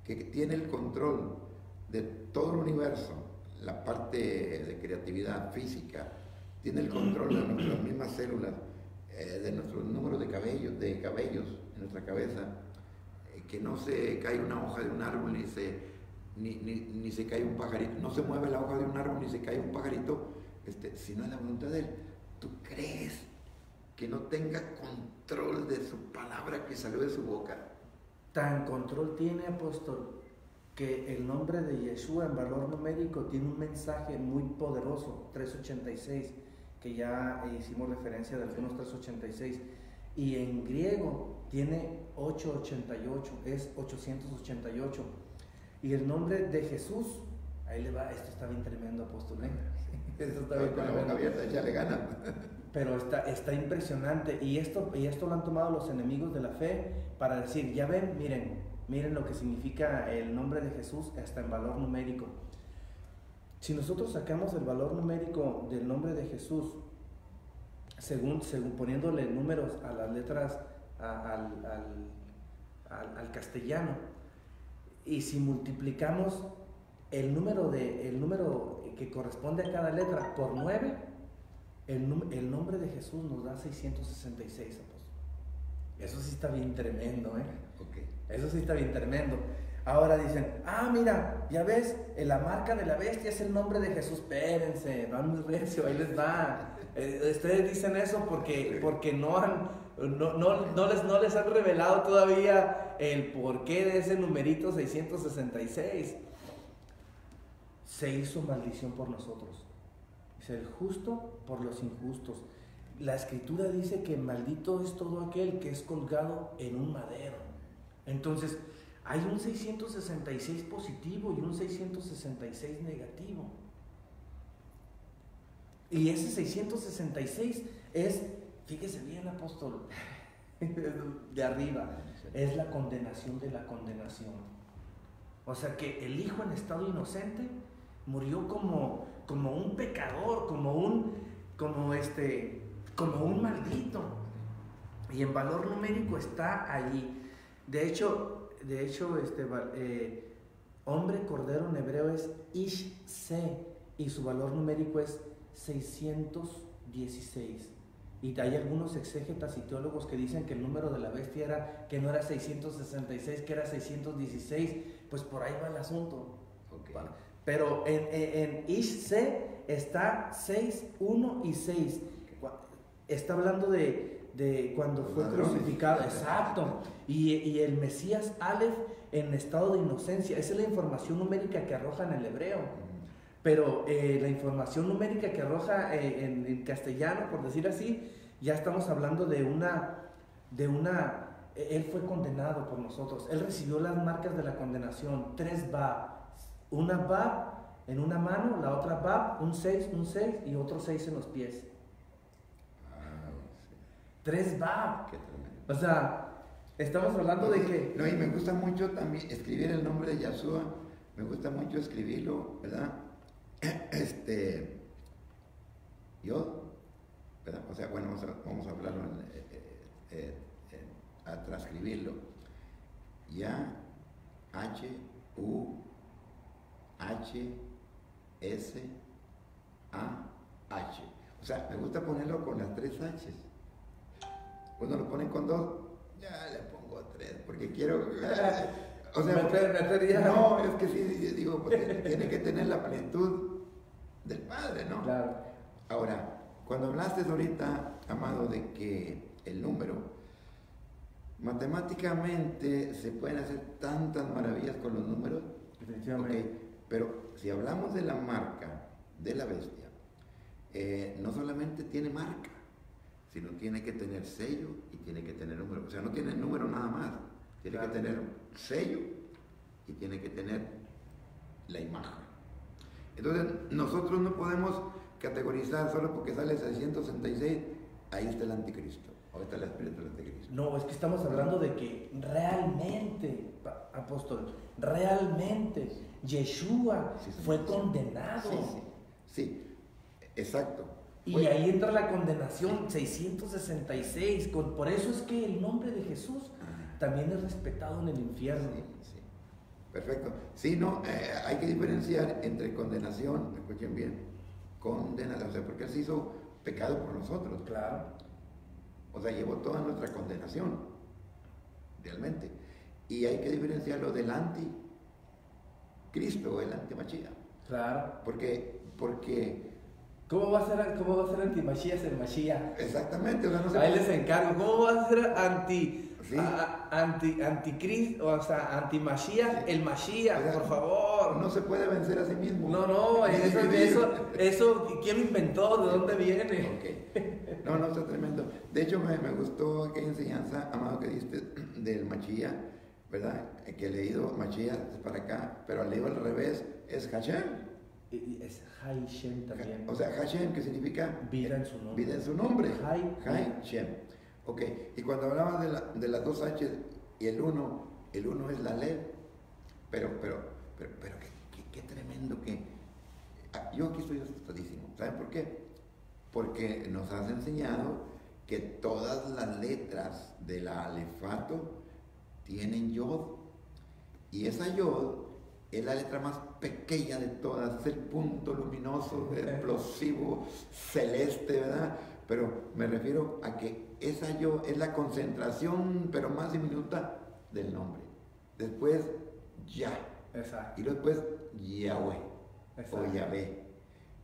[SPEAKER 2] que tiene el control de todo el universo, la parte de creatividad física, tiene el control de nuestras mismas células, de nuestros números de cabellos en nuestra cabeza, que no se cae una hoja de un árbol ni se cae un pajarito, no se mueve la hoja de un árbol ni se cae un pajarito, si no es la voluntad de Él. ¿Tú crees que no tenga control de su palabra que salió de su boca?
[SPEAKER 1] Tan control tiene, apóstol, que el nombre de Yeshua en valor numérico tiene un mensaje muy poderoso, 386, que ya hicimos referencia de algunos 386, y en griego tiene 888, es 888, y el nombre de Jesús, ahí le va, esto está bien tremendo, apóstol, esto está bien
[SPEAKER 2] con la boca abierta, ya le ganan.
[SPEAKER 1] Pero está impresionante, y esto lo han tomado los enemigos de la fe para decir, ya ven, miren lo que significa el nombre de Jesús hasta en valor numérico. Si nosotros sacamos el valor numérico del nombre de Jesús, según poniéndole números a las letras al castellano, y si multiplicamos el número que corresponde a cada letra por 9, el nombre de Jesús nos da 666, apóstol. Eso sí está bien tremendo,
[SPEAKER 2] Okay.
[SPEAKER 1] Eso sí está bien tremendo. Ahora dicen, mira, ya ves, la marca de la bestia es el nombre de Jesús. Espérense, no han recio, ahí les va. Ustedes dicen eso porque no les han revelado todavía el porqué de ese numerito 666. Se hizo maldición por nosotros. Es el justo por los injustos. La escritura dice que maldito es todo aquel que es colgado en un madero. Entonces, hay un 666 positivo y un 666 negativo. Y ese 666 es, fíjese bien, apóstol, de arriba, es la condenación de la condenación. O sea que el hijo en estado inocente murió como un pecador, como un maldito, y en valor numérico está allí. De hecho, hombre cordero en hebreo es Ish-Se, y su valor numérico es 616. Y hay algunos exégetas y teólogos que dicen que el número de la bestia que no era 666, que era 616. Pues por ahí va el asunto.
[SPEAKER 2] Okay.
[SPEAKER 1] Bueno, pero en Ish-Se está 6, 1 y 6. Está hablando de cuando fue crucificado. Exacto. Y el Mesías Aleph en estado de inocencia. Esa es la información numérica que arroja en el hebreo. Pero la información numérica que arroja en castellano, por decir así, ya estamos hablando de una. Él fue condenado por nosotros. Él recibió las marcas de la condenación. 3 Bab. Una Bab en una mano, la otra Bab, un 6 y otro 6 en los pies. 3 Bab. O sea, estamos hablando de que...
[SPEAKER 2] No, y me gusta mucho también escribir el nombre de Yahshua. Me gusta mucho escribirlo, ¿verdad? Yo, ¿verdad? O sea, bueno, vamos a hablarlo, a transcribirlo. Ya, H, U, H, S, A, H. O sea, me gusta ponerlo con las 3 H's. Cuando lo ponen con 2, ya le pongo 3, porque quiero... O sea,
[SPEAKER 1] meter ya.
[SPEAKER 2] No, es que sí, digo, pues, tiene que tener la plenitud del Padre, ¿no?
[SPEAKER 1] Claro.
[SPEAKER 2] Ahora, cuando hablaste ahorita, amado, de que el número, matemáticamente se pueden hacer tantas maravillas con los números.
[SPEAKER 1] Definitivamente.
[SPEAKER 2] Okay, pero si hablamos de la marca de la bestia, no solamente tiene marca, sino tiene que tener sello y tiene que tener número. O sea, no tiene número nada más, tiene que tener sello y tiene que tener la imagen. Entonces, nosotros no podemos categorizar solo porque sale 666, ahí está el anticristo, ahí está el espíritu del anticristo.
[SPEAKER 1] No, es que estamos hablando de que realmente, apóstol, realmente Yeshua fue condenado.
[SPEAKER 2] Sí, exacto.
[SPEAKER 1] Y ahí entra la condenación, 666. Por eso es que el nombre de Jesús también es respetado en el infierno.
[SPEAKER 2] Sí. Perfecto. Sí, no, hay que diferenciar entre condenación, escuchen bien, condenación, o sea, porque Él se hizo pecado por nosotros.
[SPEAKER 1] Claro.
[SPEAKER 2] O sea, llevó toda nuestra condenación, realmente. Y hay que diferenciarlo del anticristo, el antimachía.
[SPEAKER 1] Claro.
[SPEAKER 2] Porque
[SPEAKER 1] ¿Cómo va a ser anti-Mashiach el Mashiach?
[SPEAKER 2] exactamente, o sea, no se
[SPEAKER 1] Ahí les encargo. ¿Cómo va a ser anticristo, o sea, anti-Mashiach el Mashiach,
[SPEAKER 2] o sea,
[SPEAKER 1] por favor?
[SPEAKER 2] No se puede vencer a sí mismo.
[SPEAKER 1] No, eso, ¿quién lo inventó? ¿De dónde viene?
[SPEAKER 2] Okay. No, está tremendo. De hecho, me gustó aquella enseñanza, amado, que diste del Mashiach, ¿verdad? Que he leído Mashiach para acá, pero leído al revés, es Hashem.
[SPEAKER 1] Es Hashem también.
[SPEAKER 2] O sea, Hashem, que significa
[SPEAKER 1] vida en su nombre.
[SPEAKER 2] Vida en su nombre.
[SPEAKER 1] Hashem.
[SPEAKER 2] Ok, y cuando hablabas de las dos H y el uno es la ley. Pero qué tremendo que... Yo aquí estoy asustadísimo. ¿Saben por qué? Porque nos has enseñado que todas las letras del alefato tienen yod. Y esa yod es la letra más pequeña de todas, es el punto luminoso, explosivo, celeste, ¿verdad? Pero me refiero a que esa yo es la concentración, pero más diminuta del nombre. Después, Ya.
[SPEAKER 1] Exacto.
[SPEAKER 2] Y después, Yahweh.
[SPEAKER 1] Exacto.
[SPEAKER 2] O Yahvé.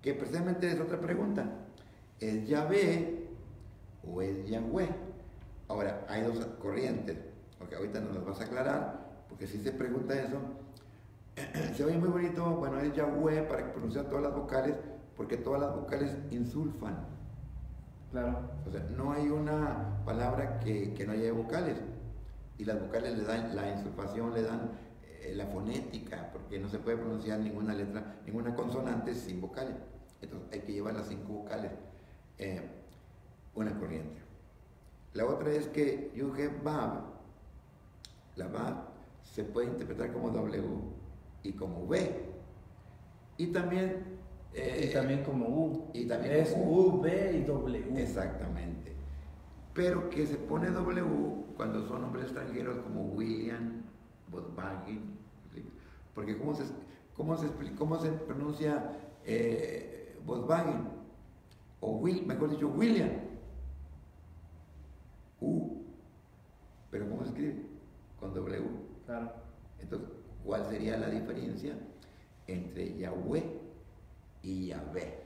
[SPEAKER 2] Que precisamente es otra pregunta. ¿Es Yahvé o es Yahweh? Ahora, hay dos corrientes, porque ahorita nos las vas a aclarar, porque si se pregunta eso, se oye muy bonito, bueno, es Yahweh para pronunciar todas las vocales, porque todas las vocales insulfan.
[SPEAKER 1] Claro.
[SPEAKER 2] O sea, no hay una palabra que no haya vocales. Y las vocales le dan la insulfación, le dan la fonética, porque no se puede pronunciar ninguna letra, ninguna consonante sin vocales. Entonces hay que llevar las 5 vocales. Una corriente. La otra es que Yud Bab, la Bab se puede interpretar como W y como V. Y también
[SPEAKER 1] como U.
[SPEAKER 2] Y también
[SPEAKER 1] es
[SPEAKER 2] como
[SPEAKER 1] U, V y W.
[SPEAKER 2] Exactamente. Pero que se pone W cuando son nombres extranjeros como William, Volkswagen. Porque ¿cómo se pronuncia Volkswagen? O mejor dicho, William. U. Pero ¿cómo se escribe? Con W.
[SPEAKER 1] Claro.
[SPEAKER 2] Entonces, ¿cuál sería la diferencia entre Yahweh y Yahvé?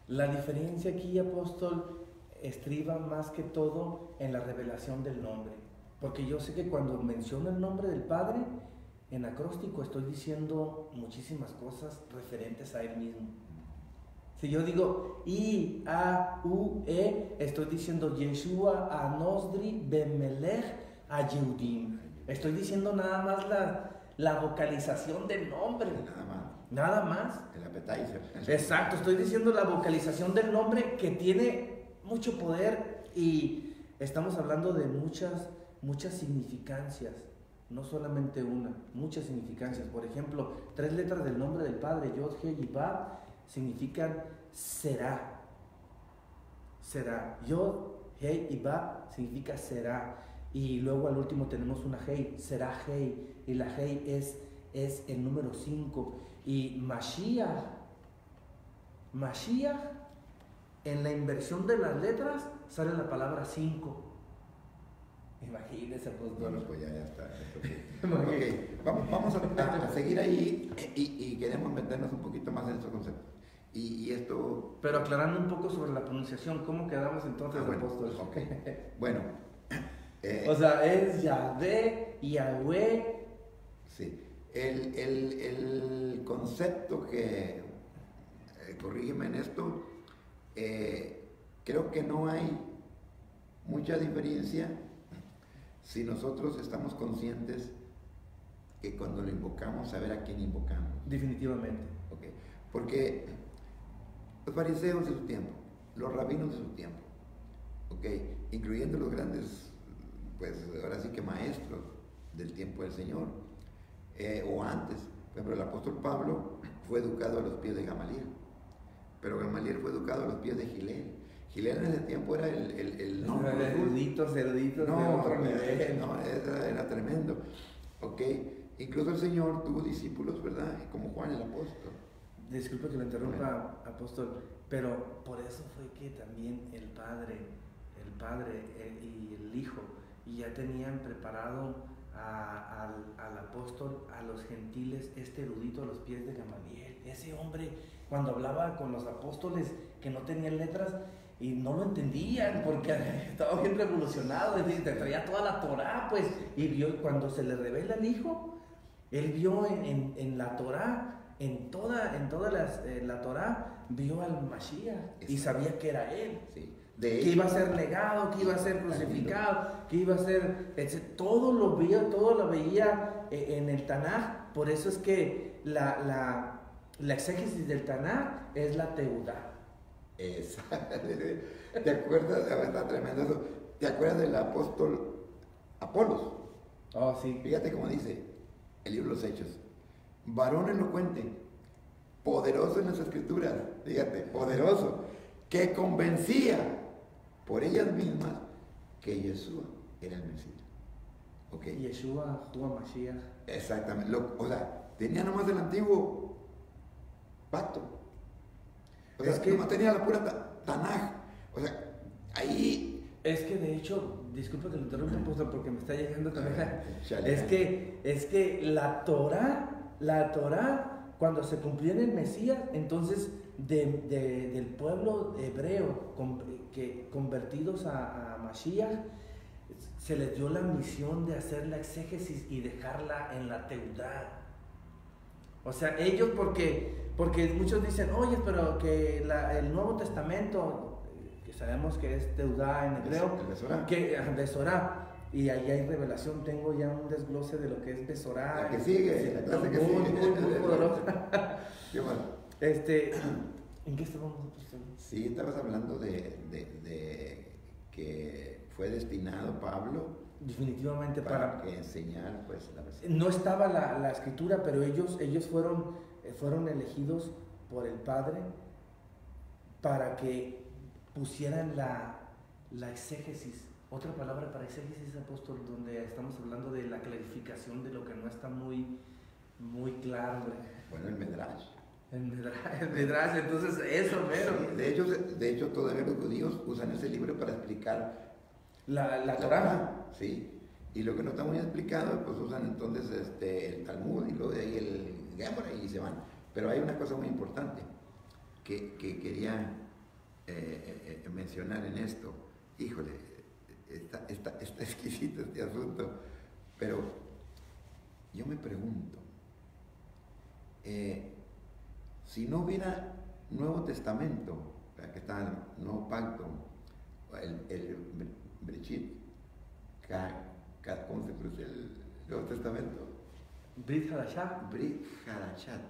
[SPEAKER 1] La diferencia aquí, apóstol, estriba más que todo en la revelación del nombre. Porque yo sé que cuando menciono el nombre del Padre, en acróstico estoy diciendo muchísimas cosas referentes a Él mismo. Si yo digo I, A, U, E, estoy diciendo Yeshua, Anosdri, Bemelech, a Yehudim. Estoy diciendo nada más la vocalización del nombre. Nada más.
[SPEAKER 2] El appetizer.
[SPEAKER 1] Exacto, estoy diciendo la vocalización del nombre que tiene mucho poder y estamos hablando de muchas significancias, no solamente una, muchas significancias. Por ejemplo, 3 letras del nombre del Padre, Yod, He y Bab, significan será. Será. Yod, He y Bab significa será. Y luego al último tenemos una Hei, será Hei, y la Hei es el número 5. Y Mashiach, en la inversión de las letras sale la palabra 5. Imagínense, pues.
[SPEAKER 2] Bueno, pues ya está. Okay. Vamos a seguir ahí y queremos meternos un poquito más en estos conceptos. Y esto...
[SPEAKER 1] Pero aclarando un poco sobre la pronunciación, ¿cómo quedamos entonces, apóstol?
[SPEAKER 2] Okay. Bueno.
[SPEAKER 1] O sea, es Yahvé, Yahweh.
[SPEAKER 2] Sí. El concepto que, corrígeme en esto, creo que no hay mucha diferencia si nosotros estamos conscientes que cuando lo invocamos, saber a quién invocamos.
[SPEAKER 1] Definitivamente.
[SPEAKER 2] Okay. Porque los fariseos de su tiempo, los rabinos de su tiempo, okay, incluyendo los grandes, pues ahora sí que maestros del tiempo del Señor, o antes, por ejemplo, el apóstol Pablo fue educado a los pies de Gamaliel, pero Gamaliel fue educado a los pies de Gilel. Gilel en ese tiempo era el
[SPEAKER 1] erudito de otro nivel.
[SPEAKER 2] No, era tremendo. Okay. Incluso el Señor tuvo discípulos, ¿verdad? Como Juan el apóstol.
[SPEAKER 1] Disculpe que lo interrumpa, apóstol, pero por eso fue que también el Padre y el Hijo ya tenían preparado al apóstol, a los gentiles, este erudito a los pies de Gamaliel. Ese hombre, cuando hablaba con los apóstoles que no tenían letras y no lo entendían porque estaba bien revolucionado, te traía toda la Torá, pues, y vio cuando se le revela al Hijo, él vio en la Torá, en toda la Torá, vio al Mashiach y sabía que era él.
[SPEAKER 2] Sí.
[SPEAKER 1] Que iba a ser negado, que iba a ser crucificado, que iba a ser, todo lo veía en el Tanaj. Por eso es que la exégesis del Tanaj es la Teudá.
[SPEAKER 2] ¿Te acuerdas? Está tremendo eso. ¿Te acuerdas del apóstol Apolos?
[SPEAKER 1] Oh, sí.
[SPEAKER 2] Fíjate cómo dice el libro de los Hechos: varón elocuente, poderoso en las escrituras, fíjate, poderoso, que convencía por ellas mismas que Yeshua era el Mesías. Okay.
[SPEAKER 1] Yeshua, Mashiach.
[SPEAKER 2] Exactamente. O sea, tenía nomás el antiguo pacto. O sea, que nomás tenía la pura Tanaj. O sea, ahí...
[SPEAKER 1] Es que de hecho, disculpa que lo interrumpa, apóstol, porque me está llegando también. Es que la Torá, cuando se cumplió en el Mesías, entonces del pueblo hebreo que convertidos a Mashiach, se les dio la misión de hacer la exégesis y dejarla en la Teudá. O sea, ellos porque muchos dicen, oye, pero que el Nuevo Testamento, que sabemos que es Teudá en hebreo, Besorá, y ahí hay revelación. Tengo ya un desglose de lo que es Besorá.
[SPEAKER 2] La que sigue, la clase que sigue.
[SPEAKER 1] Muy poderosa.
[SPEAKER 2] Qué bueno.
[SPEAKER 1] ¿En qué estábamos?
[SPEAKER 2] Sí, estabas hablando de que fue destinado Pablo
[SPEAKER 1] definitivamente
[SPEAKER 2] para que enseñar, pues, la verdad.
[SPEAKER 1] No estaba la escritura, pero ellos fueron elegidos por el Padre para que pusieran la exégesis. Otra palabra para exégesis, apóstol, donde estamos hablando de la clarificación de lo que no está muy claro.
[SPEAKER 2] Bueno, el Medrash.
[SPEAKER 1] El Medrash, entonces eso, mero.
[SPEAKER 2] Sí, de hecho, todavía los judíos usan ese libro para explicar
[SPEAKER 1] la Torá.
[SPEAKER 2] Sí, y lo que no está muy explicado, pues usan entonces el Talmud y luego de ahí el Gemara y se van. Pero hay una cosa muy importante que quería mencionar en esto. Híjole, está exquisito este asunto, pero yo me pregunto, si no hubiera Nuevo Testamento, que está el Nuevo Pacto, el Brechit, ¿cómo se pronuncia el Nuevo Testamento?
[SPEAKER 1] Brit Hadashat.
[SPEAKER 2] Brit Hadashat.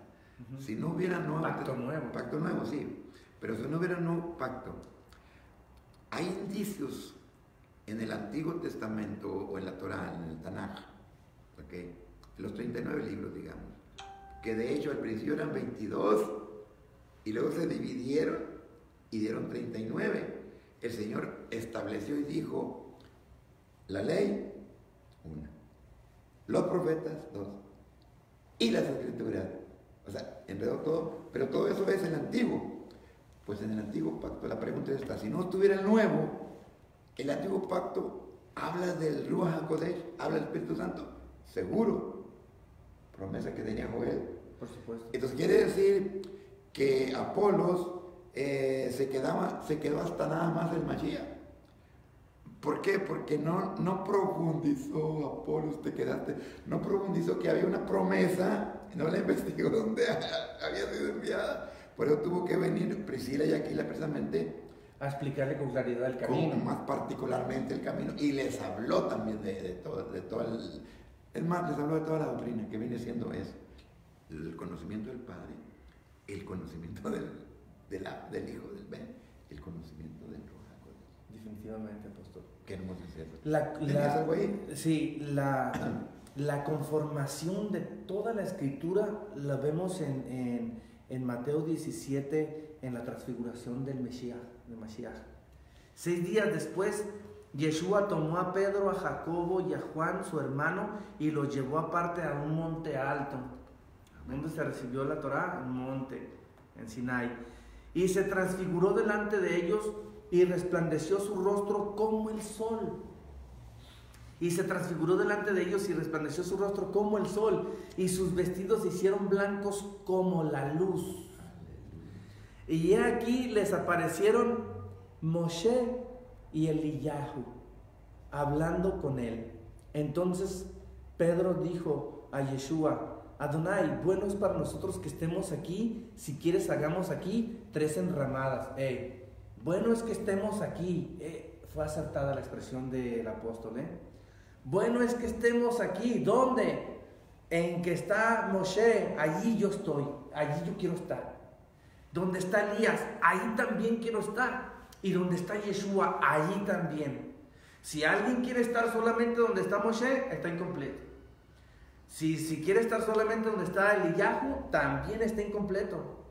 [SPEAKER 2] Si no hubiera
[SPEAKER 1] Pacto Nuevo.
[SPEAKER 2] Pacto Nuevo, sí. Pero si no hubiera Nuevo Pacto, hay indicios en el Antiguo Testamento o en la Torá, en el Tanaj, ¿okay? Los 39 libros, digamos, que de hecho al principio eran 22 y luego se dividieron y dieron 39. El Señor estableció y dijo: la ley, 1, los profetas, 2, y las escrituras. O sea, enredó todo, pero todo eso es el antiguo. Pues en el antiguo pacto la pregunta es esta: si no estuviera el nuevo, el antiguo pacto habla del Ruach HaKodesh, habla del Espíritu Santo, seguro, promesa que tenía Joel.
[SPEAKER 1] Por supuesto.
[SPEAKER 2] Entonces quiere decir que Apolos se quedó hasta nada más el Mashiach. ¿Por qué? Porque no profundizó Apolos, no profundizó que había una promesa, no la investigó dónde había sido enviada, Por eso tuvo que venir Priscila y Aquila precisamente
[SPEAKER 1] a explicarle con claridad el camino.
[SPEAKER 2] Más particularmente el camino. Y les habló también de todo es más, les habló de toda la doctrina que viene siendo eso. El conocimiento del Padre, el conocimiento del Hijo, del Ben, el conocimiento del Ruach HaKodesh.
[SPEAKER 1] Definitivamente, pastor.
[SPEAKER 2] Qué hermoso es eso.
[SPEAKER 1] Sí, la conformación de toda la escritura la vemos en Mateo 17, en la transfiguración del Mashiach. 6 días después, Yeshua tomó a Pedro, a Jacobo y a Juan, su hermano, y los llevó aparte a un monte alto, donde se recibió la Torá, un monte en Sinai, y se transfiguró delante de ellos y resplandeció su rostro como el sol. Y se transfiguró delante de ellos y resplandeció su rostro como el sol, y sus vestidos se hicieron blancos como la luz. Y he aquí les aparecieron Moshe y Eliyahu hablando con él. Entonces Pedro dijo a Yeshua: Adonai, bueno es para nosotros que estemos aquí. Si quieres, hagamos aquí 3 enramadas. Bueno es que estemos aquí. Fue acertada la expresión del apóstol. Bueno es que estemos aquí. ¿Dónde? En que está Moshe, allí yo estoy. Allí yo quiero estar. Donde está Elías, ahí también quiero estar. Y donde está Yeshua, allí también. Si alguien quiere estar solamente donde está Moshe, está incompleto. Si quiere estar solamente donde está Eliyahu, también está incompleto.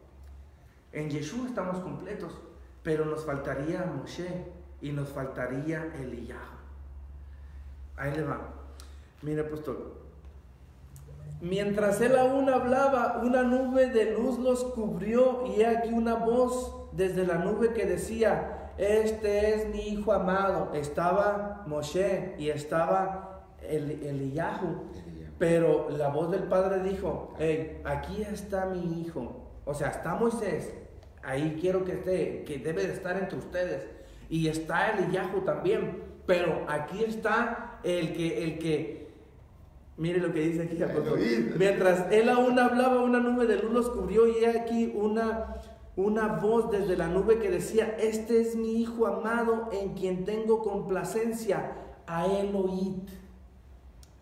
[SPEAKER 1] En Yeshua estamos completos, pero nos faltaría Moshe y nos faltaría Eliyahu. Ahí le va. Mire, apóstol. Mientras él aún hablaba, una nube de luz los cubrió, y he aquí una voz desde la nube que decía: este es mi hijo amado. Estaba Moshe y estaba Eliyahu, pero la voz del Padre dijo: hey, aquí está mi hijo. O sea, está Moisés, ahí quiero que esté, que debe de estar entre ustedes, y está Eliyahu también, pero aquí está el que mire lo que dice aquí. Mientras él aún hablaba, una nube de luz los cubrió, y he aquí una voz desde la nube que decía: este es mi hijo amado, en quien tengo complacencia, a él oíd.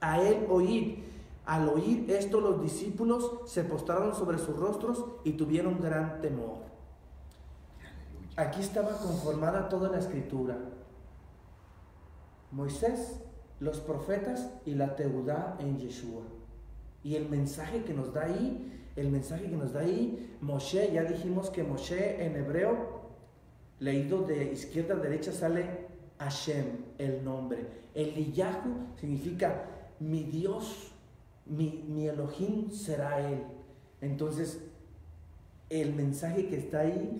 [SPEAKER 1] A él oíd. Al oír esto, los discípulos se postraron sobre sus rostros y tuvieron gran temor. Aquí estaba conformada toda la escritura: Moisés, los profetas y la Teudá en Yeshua. Y el mensaje que nos da ahí, Moshe, ya dijimos que Moshe en hebreo, leído de izquierda a derecha, sale Hashem, el nombre. Eliyahu significa mi Dios, mi Elohim será él. Entonces, el mensaje que está ahí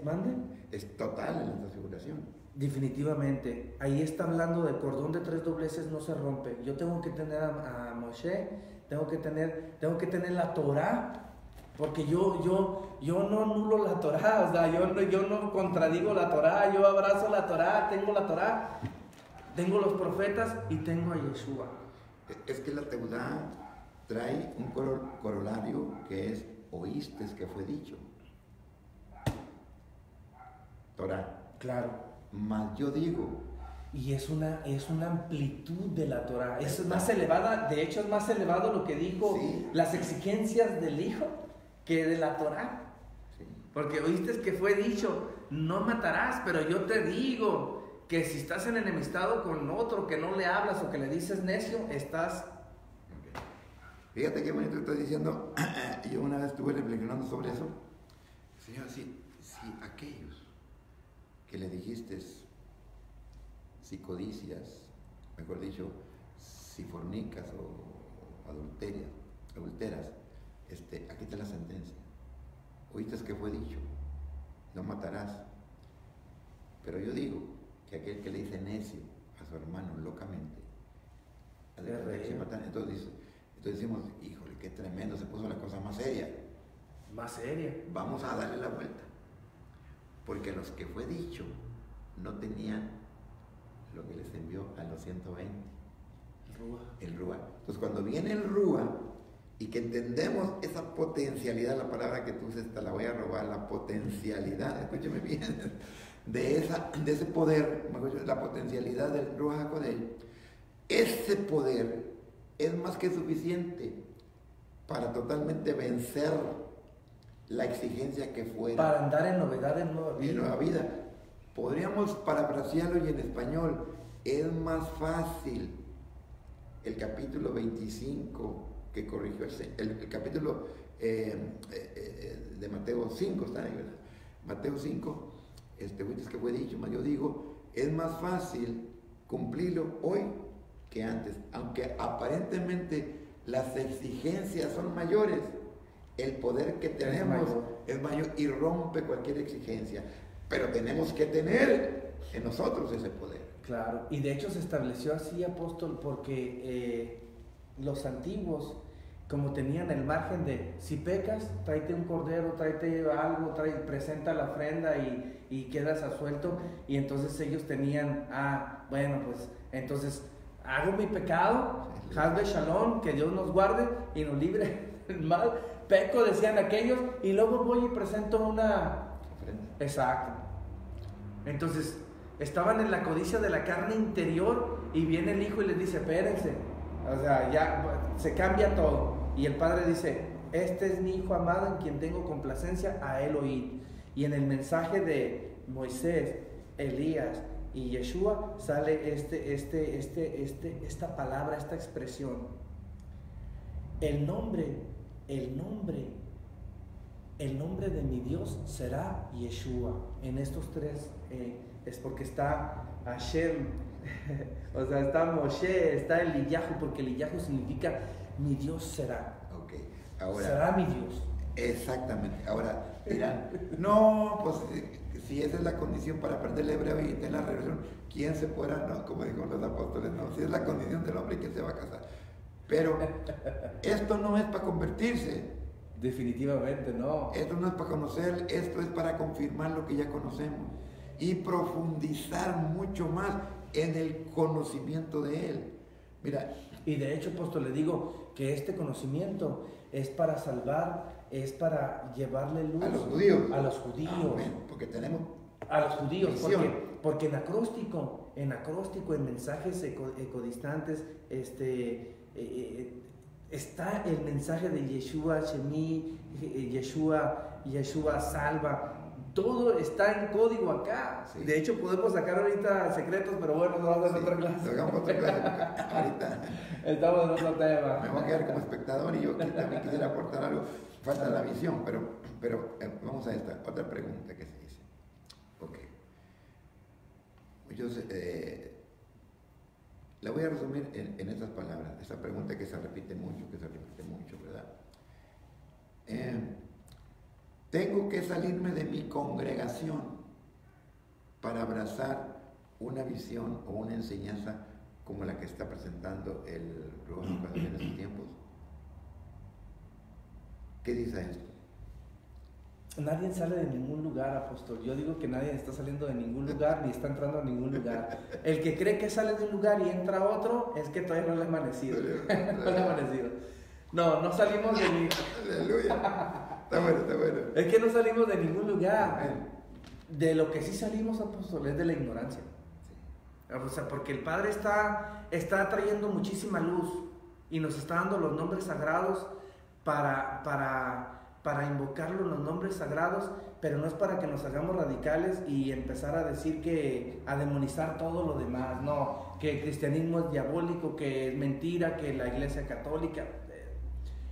[SPEAKER 1] ¿mande?
[SPEAKER 2] Es total en la transfiguración.
[SPEAKER 1] Definitivamente, ahí está hablando del cordón de 3 dobleces no se rompe. Yo tengo que tener a Moshe, tengo que tener la Torá, porque yo no anulo la Torá, o sea, yo no contradigo la Torá, yo abrazo la Torá, tengo los profetas y tengo a Yeshua.
[SPEAKER 2] Es que la Teudá trae un corolario que es: oíste que fue dicho. Torá.
[SPEAKER 1] Claro.
[SPEAKER 2] Mas yo digo.
[SPEAKER 1] Y es una amplitud de la Torá. Es más elevada, de hecho es más elevado lo que dijo, sí, las exigencias del Hijo que de la Torá. Sí. Porque oíste que fue dicho: no matarás, pero yo te digo que si estás en enemistado con otro, que no le hablas o que le dices necio, estás...
[SPEAKER 2] Okay. Fíjate qué bonito estás diciendo. Yo una vez estuve reflexionando sobre eso. Señor, si aquellos que le dijiste, si codicias, mejor dicho, si fornicas o adulteras, aquí está la sentencia. Oíste que fue dicho: no matarás. Pero yo digo que aquel que le dice necio a su hermano locamente, entonces decimos: híjole, qué tremendo, se puso la cosa más seria.
[SPEAKER 1] Más seria.
[SPEAKER 2] Vamos a darle la vuelta. Porque los que fue dicho no tenían lo que les envió a los 120. El Rúa. Entonces, cuando viene el Rúa y que entendemos esa potencialidad, la palabra que tú usas, te la voy a robar, la potencialidad, escúcheme bien, de ese poder, la potencialidad del Ruach HaKodesh. Ese poder es más que suficiente para totalmente vencer la exigencia que fuera.
[SPEAKER 1] Para andar en novedad en nueva vida.
[SPEAKER 2] En nueva vida. Podríamos parafrasearlo y en español, es más fácil el capítulo 25 que corrigió el capítulo de Mateo 5, está ahí, ¿verdad? Mateo 5, que fue dicho, yo digo, es más fácil cumplirlo hoy que antes, aunque aparentemente las exigencias son mayores, el poder que tenemos es mayor y rompe cualquier exigencia, pero tenemos que tener en nosotros ese poder.
[SPEAKER 1] Claro, y de hecho se estableció así, apóstol, porque los antiguos, como tenían el margen de, si pecas, tráete un cordero, tráete algo, presenta la ofrenda y quedas asuelto, y entonces ellos tenían, bueno, pues, entonces, hago mi pecado, Hazbe Shalom, que Dios nos guarde y nos libre del mal, peco, decían aquellos, y luego voy y presento una ofrenda. Exacto. Entonces, estaban en la codicia de la carne interior y viene el hijo y les dice, espérense, o sea, ya se cambia todo. Y el padre dice, este es mi hijo amado en quien tengo complacencia, a él oíd. Y en el mensaje de Moisés, Elías y Yeshua sale esta palabra, esta expresión. El nombre de mi Dios será Yeshua. En estos tres es porque está Hashem, o sea, está Moshe, está Eliyahu, porque Eliyahu significa mi Dios será.
[SPEAKER 2] Okay. Ahora,
[SPEAKER 1] será mi Dios.
[SPEAKER 2] Exactamente. Ahora dirán, no, pues si esa es la condición para aprender el hebreo y tener la revelación, ¿quién se podrá? No, como dijo los apóstoles, no, si es la condición del hombre, ¿quién se va a casar? Pero esto no es para convertirse.
[SPEAKER 1] Definitivamente no.
[SPEAKER 2] Esto no es para conocer, esto es para confirmar lo que ya conocemos y profundizar mucho más en el conocimiento de Él. Mira.
[SPEAKER 1] Y de hecho, apóstol, le digo que este conocimiento es para salvar, es para llevarle luz
[SPEAKER 2] a los judíos.
[SPEAKER 1] A los judíos.
[SPEAKER 2] Amén, porque tenemos
[SPEAKER 1] a los judíos, porque en acróstico, en mensajes ecodistantes, está el mensaje de Yeshua Shemi, Yeshua salva. Todo está en código acá. Sí. De hecho, podemos sacar ahorita secretos, pero bueno, nos vamos a hacer otra clase.
[SPEAKER 2] Hagamos otra clase. Ahorita
[SPEAKER 1] estamos en otro tema.
[SPEAKER 2] Me voy a quedar como espectador y yo también quisiera aportar algo. Falta la visión, pero vamos a esta otra pregunta que se dice. Ok. Yo la voy a resumir en estas palabras. Esta pregunta que se repite mucho, ¿verdad? Tengo que salirme de mi congregación para abrazar una visión o una enseñanza como la que está presentando el Ruach HaKodesh en estos tiempos. ¿Qué dice esto?
[SPEAKER 1] Nadie sale de ningún lugar, apóstol. Yo digo que nadie está saliendo de ningún lugar ni está entrando a ningún lugar. El que cree que sale de un lugar y entra a otro es que todavía no le ha amanecido. No salimos de ningún...
[SPEAKER 2] Aleluya. Está bueno.
[SPEAKER 1] Es que no salimos de ningún lugar. De lo que sí salimos, apóstol, es de la ignorancia. Sí. O sea, porque el Padre está trayendo muchísima luz y nos está dando los nombres sagrados para invocarlo, los nombres sagrados, pero no es para que nos hagamos radicales y empezar a decir a demonizar todo lo demás. No, que el cristianismo es diabólico, que es mentira, que la iglesia católica...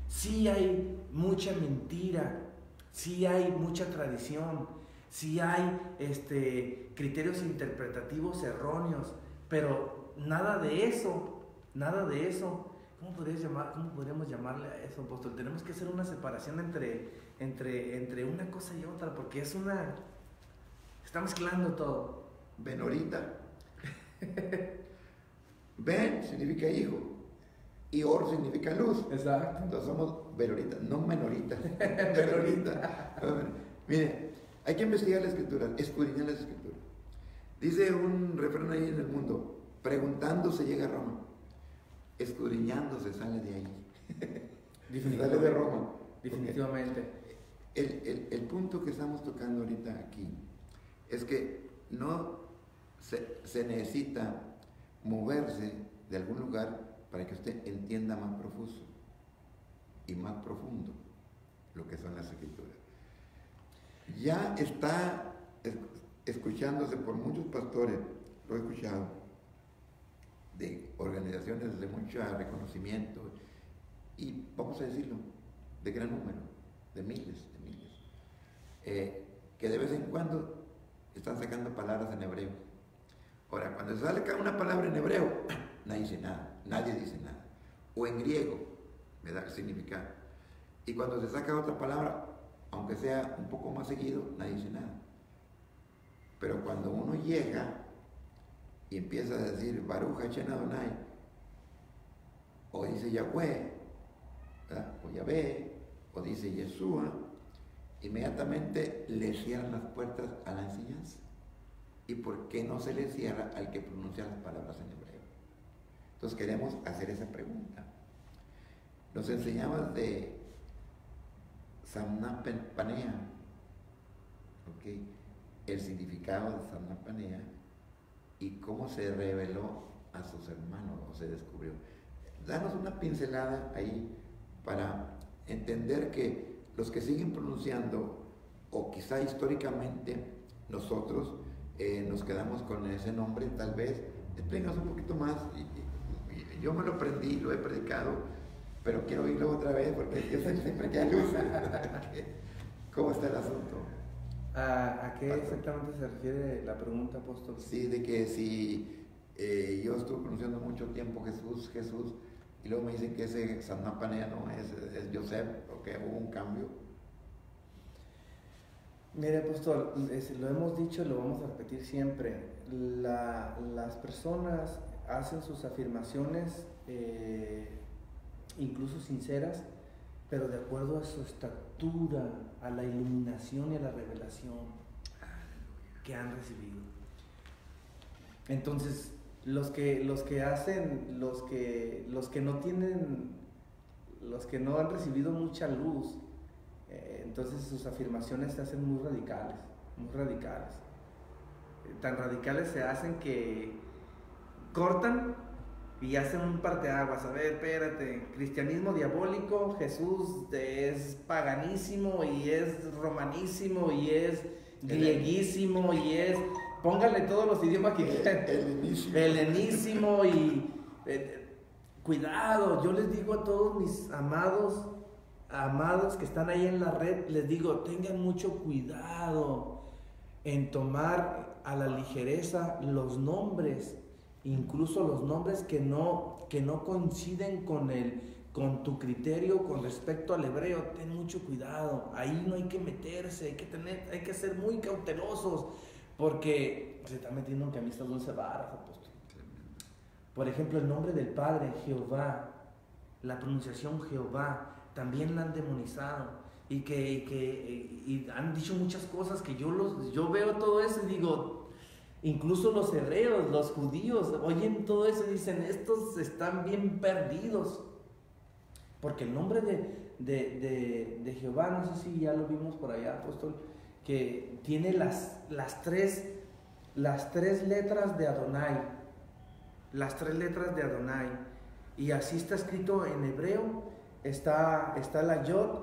[SPEAKER 1] Sí hay mucha mentira, sí hay mucha tradición, sí hay criterios interpretativos erróneos, pero nada de eso, ¿cómo podríamos llamarle a eso, apóstol? Tenemos que hacer una separación entre una cosa y otra, porque está mezclando todo.
[SPEAKER 2] Ben ahorita. Ben significa hijo. Y or significa luz.
[SPEAKER 1] Exacto.
[SPEAKER 2] Entonces somos veloritas, no menoritas. Velorita. Mire, hay que investigar la escritura, escudriñar la escritura. Dice un refrán ahí en el mundo, preguntando se llega a Roma, escudriñando se sale de ahí. Sale de Roma.
[SPEAKER 1] definitivamente.
[SPEAKER 2] El punto que estamos tocando ahorita aquí es que no se necesita moverse de algún lugar para que usted entienda más profuso y más profundo lo que son las escrituras. Ya está escuchándose por muchos pastores, lo he escuchado, de organizaciones de mucho reconocimiento, y vamos a decirlo, de gran número, de miles, que de vez en cuando están sacando palabras en hebreo. Ahora, cuando sale una palabra en hebreo, nadie dice nada, o en griego, me da el significado. Y cuando se saca otra palabra, aunque sea un poco más seguido, nadie dice nada. Pero cuando uno llega y empieza a decir Baruch Hashem Adonai, o dice Yahweh, ¿verdad? O Yahvé, o dice Yeshua, inmediatamente le cierran las puertas a la enseñanza. ¿Y por qué no se le cierra al que pronuncia las palabras en hebreo? Entonces queremos hacer esa pregunta. Nos enseñabas de Samna Panea, ¿okay? El significado de Samna Panea y cómo se reveló a sus hermanos o se descubrió. Danos una pincelada ahí para entender que los que siguen pronunciando, o quizá históricamente nosotros nos quedamos con ese nombre, tal vez, explícanos un poquito más. Yo me lo aprendí, lo he predicado, pero quiero oírlo otra vez porque yo siempre que hay luz. ¿Cómo está el asunto?
[SPEAKER 1] ¿A qué exactamente se refiere la pregunta, apóstol?
[SPEAKER 2] Sí, de que si yo estuve pronunciando mucho tiempo Jesús, y luego me dicen que ese Samna Panea no es Joseph, o que hubo un cambio.
[SPEAKER 1] Mire, apóstol, lo hemos dicho y lo vamos a repetir siempre. Las personas hacen sus afirmaciones, incluso sinceras, pero de acuerdo a su estatura, a la iluminación y a la revelación que han recibido. Entonces, los que no han recibido mucha luz, entonces sus afirmaciones se hacen muy radicales. Tan radicales se hacen que cortan y hacen un parteaguas. A ver, espérate, cristianismo diabólico, Jesús es paganísimo y es romanísimo y es grieguísimo y es... Póngale todos los idiomas que quieran. Helenísimo y... cuidado, yo les digo a todos mis amados que están ahí en la red, les digo, tengan mucho cuidado en tomar a la ligereza los nombres, incluso los nombres que no coinciden con tu criterio con respecto al hebreo. Ten mucho cuidado, ahí no hay que meterse, hay que ser muy cautelosos, porque se está metiendo en camisas 11 varas, apóstol. Por ejemplo, el nombre del Padre, Jehová, la pronunciación Jehová, también la han demonizado, y han dicho muchas cosas que yo veo todo eso y digo, incluso los hebreos, los judíos, oyen todo eso y dicen, estos están bien perdidos, porque el nombre de Jehová, no sé si ya lo vimos por allá, apóstol, que tiene las tres letras de Adonai, y así está escrito en hebreo. Está la Yod,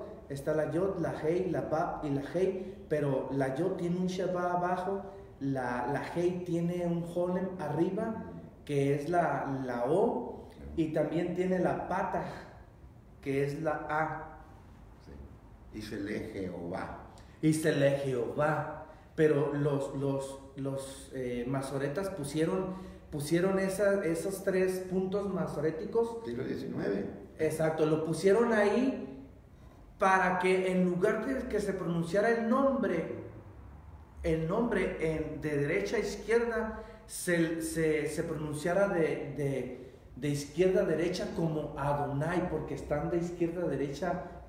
[SPEAKER 1] la Hei, la Bab y la Hei, pero la Yod tiene un Sheba abajo, la Hei tiene un Holem arriba, que es la O, y también tiene la Patah, que es la A.
[SPEAKER 2] Sí. Y se le Jehová.
[SPEAKER 1] Pero los masoretas pusieron esos 3 puntos masoréticos.
[SPEAKER 2] Siglo XIX.
[SPEAKER 1] Exacto, lo pusieron ahí para que en lugar de que se pronunciara el nombre de derecha a izquierda, se pronunciara de izquierda a derecha como Adonai, porque están de izquierda a derecha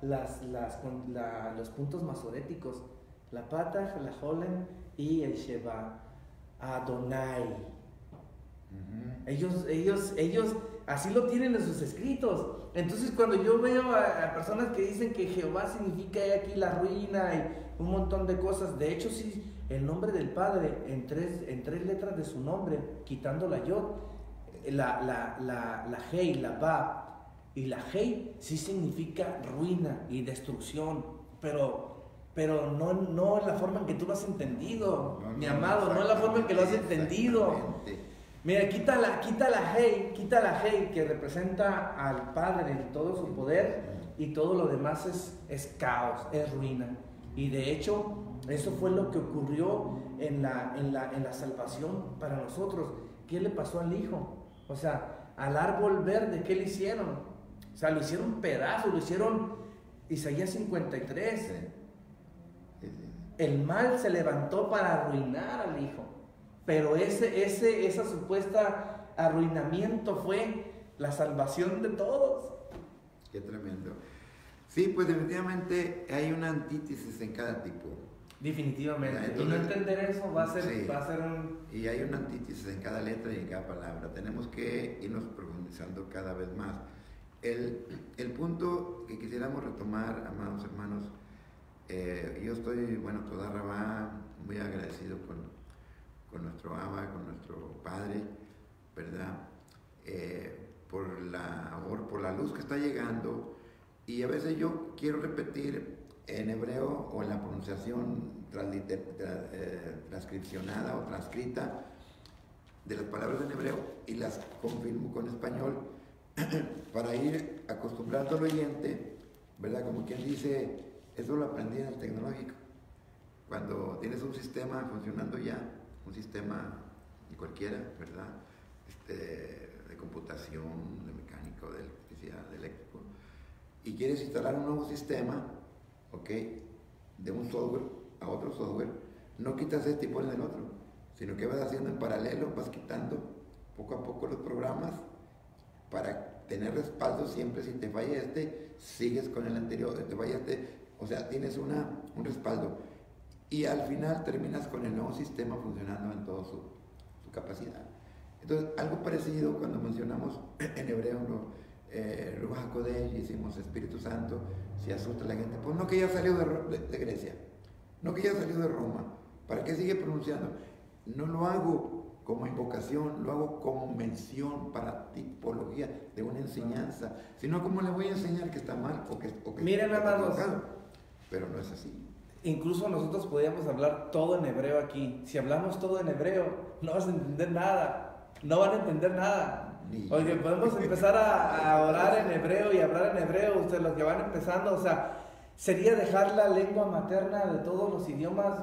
[SPEAKER 1] los puntos masoréticos, la Patah, la Holem y el Sheba, Adonai. Ellos así lo tienen en sus escritos. Entonces cuando yo veo a personas que dicen que Jehová significa aquí la ruina y un montón de cosas, de hecho sí, el nombre del Padre en tres letras de su nombre, quitando la Yod, la Hei, la Ba y la Hei sí significa ruina y destrucción, pero no en la forma en que tú lo has entendido, mi amado, no en la forma en que lo has entendido. Mira, quita la Hei que representa al Padre en todo su poder, y todo lo demás es caos, es ruina. Y de hecho, eso fue lo que ocurrió en la salvación para nosotros. ¿Qué le pasó al Hijo? O sea, al árbol verde, ¿qué le hicieron? O sea, lo hicieron pedazos, lo hicieron Isaías 53. El mal se levantó para arruinar al Hijo. Pero esa supuesta arruinamiento fue la salvación de todos.
[SPEAKER 2] Qué tremendo. Sí, pues definitivamente hay una antítesis en cada tipo.
[SPEAKER 1] Definitivamente.
[SPEAKER 2] Entonces,
[SPEAKER 1] y no entender eso va a ser un...
[SPEAKER 2] Y hay una antítesis en cada letra y en cada palabra. Tenemos que irnos profundizando cada vez más. El punto que quisiéramos retomar, amados hermanos, yo estoy, toda Rabá, muy agradecido con nuestro Abba, con nuestro Padre, ¿verdad? Por la luz que está llegando. Y a veces yo quiero repetir en hebreo o en la pronunciación transcripcionada o transcrita de las palabras en hebreo y las confirmo con español para ir acostumbrando al oyente, ¿verdad? Como quien dice, eso lo aprendí en el tecnológico. Cuando tienes un sistema funcionando ya, un sistema de cualquiera, ¿verdad? De computación, de mecánico, de electricidad, de eléctrico, y quieres instalar un nuevo sistema, ¿ok? De un software a otro software, no quitas este y pones el otro, sino que vas haciendo en paralelo, vas quitando poco a poco los programas para tener respaldo siempre. Si te falla sigues con el anterior, te falla o sea, tienes un respaldo. Y al final terminas con el nuevo sistema funcionando en toda su capacidad. Entonces, algo parecido cuando mencionamos en hebreo, ¿no? Ruach HaKodesh, hicimos Espíritu Santo, se asusta la gente. Pues no, que ya salió de Grecia, no, que ya salió de Roma. ¿Para qué sigue pronunciando? No lo hago como invocación, lo hago como mención para tipología de una enseñanza, sino como le voy a enseñar que está mal o que
[SPEAKER 1] miren, amados,
[SPEAKER 2] pero no es así.
[SPEAKER 1] Incluso nosotros podíamos hablar todo en hebreo aquí. Si hablamos todo en hebreo, no vas a entender nada. No van a entender nada. Oye, podemos empezar a orar en hebreo y hablar en hebreo. Ustedes, los que van empezando, o sea, sería dejar la lengua materna de todos los idiomas.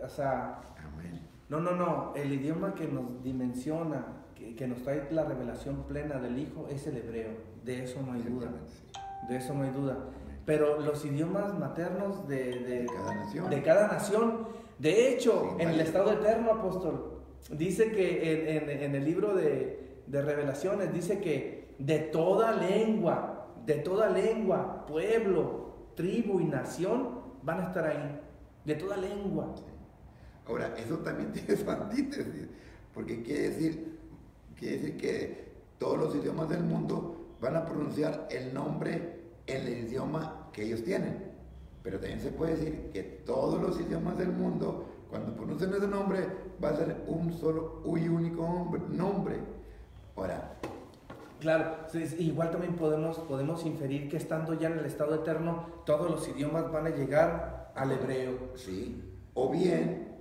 [SPEAKER 1] O sea,
[SPEAKER 2] amén.
[SPEAKER 1] No. El idioma que nos dimensiona, que nos trae la revelación plena del Hijo, es el hebreo. De eso no hay duda. De eso no hay duda. Pero los idiomas maternos de cada nación, de hecho, sí, en el estado eterno, apóstol, dice que en el libro de Revelaciones, dice que de toda lengua, pueblo, tribu y nación van a estar ahí, de toda lengua.
[SPEAKER 2] Ahora, eso también tiene su antítesis, porque quiere decir que todos los idiomas del mundo van a pronunciar el nombre en el idioma que ellos tienen. Pero también se puede decir que todos los idiomas del mundo, cuando pronuncian ese nombre, va a ser un solo y único nombre. Ahora,
[SPEAKER 1] claro, igual también podemos inferir que estando ya en el estado eterno, todos los idiomas van a llegar al hebreo.
[SPEAKER 2] Sí, o bien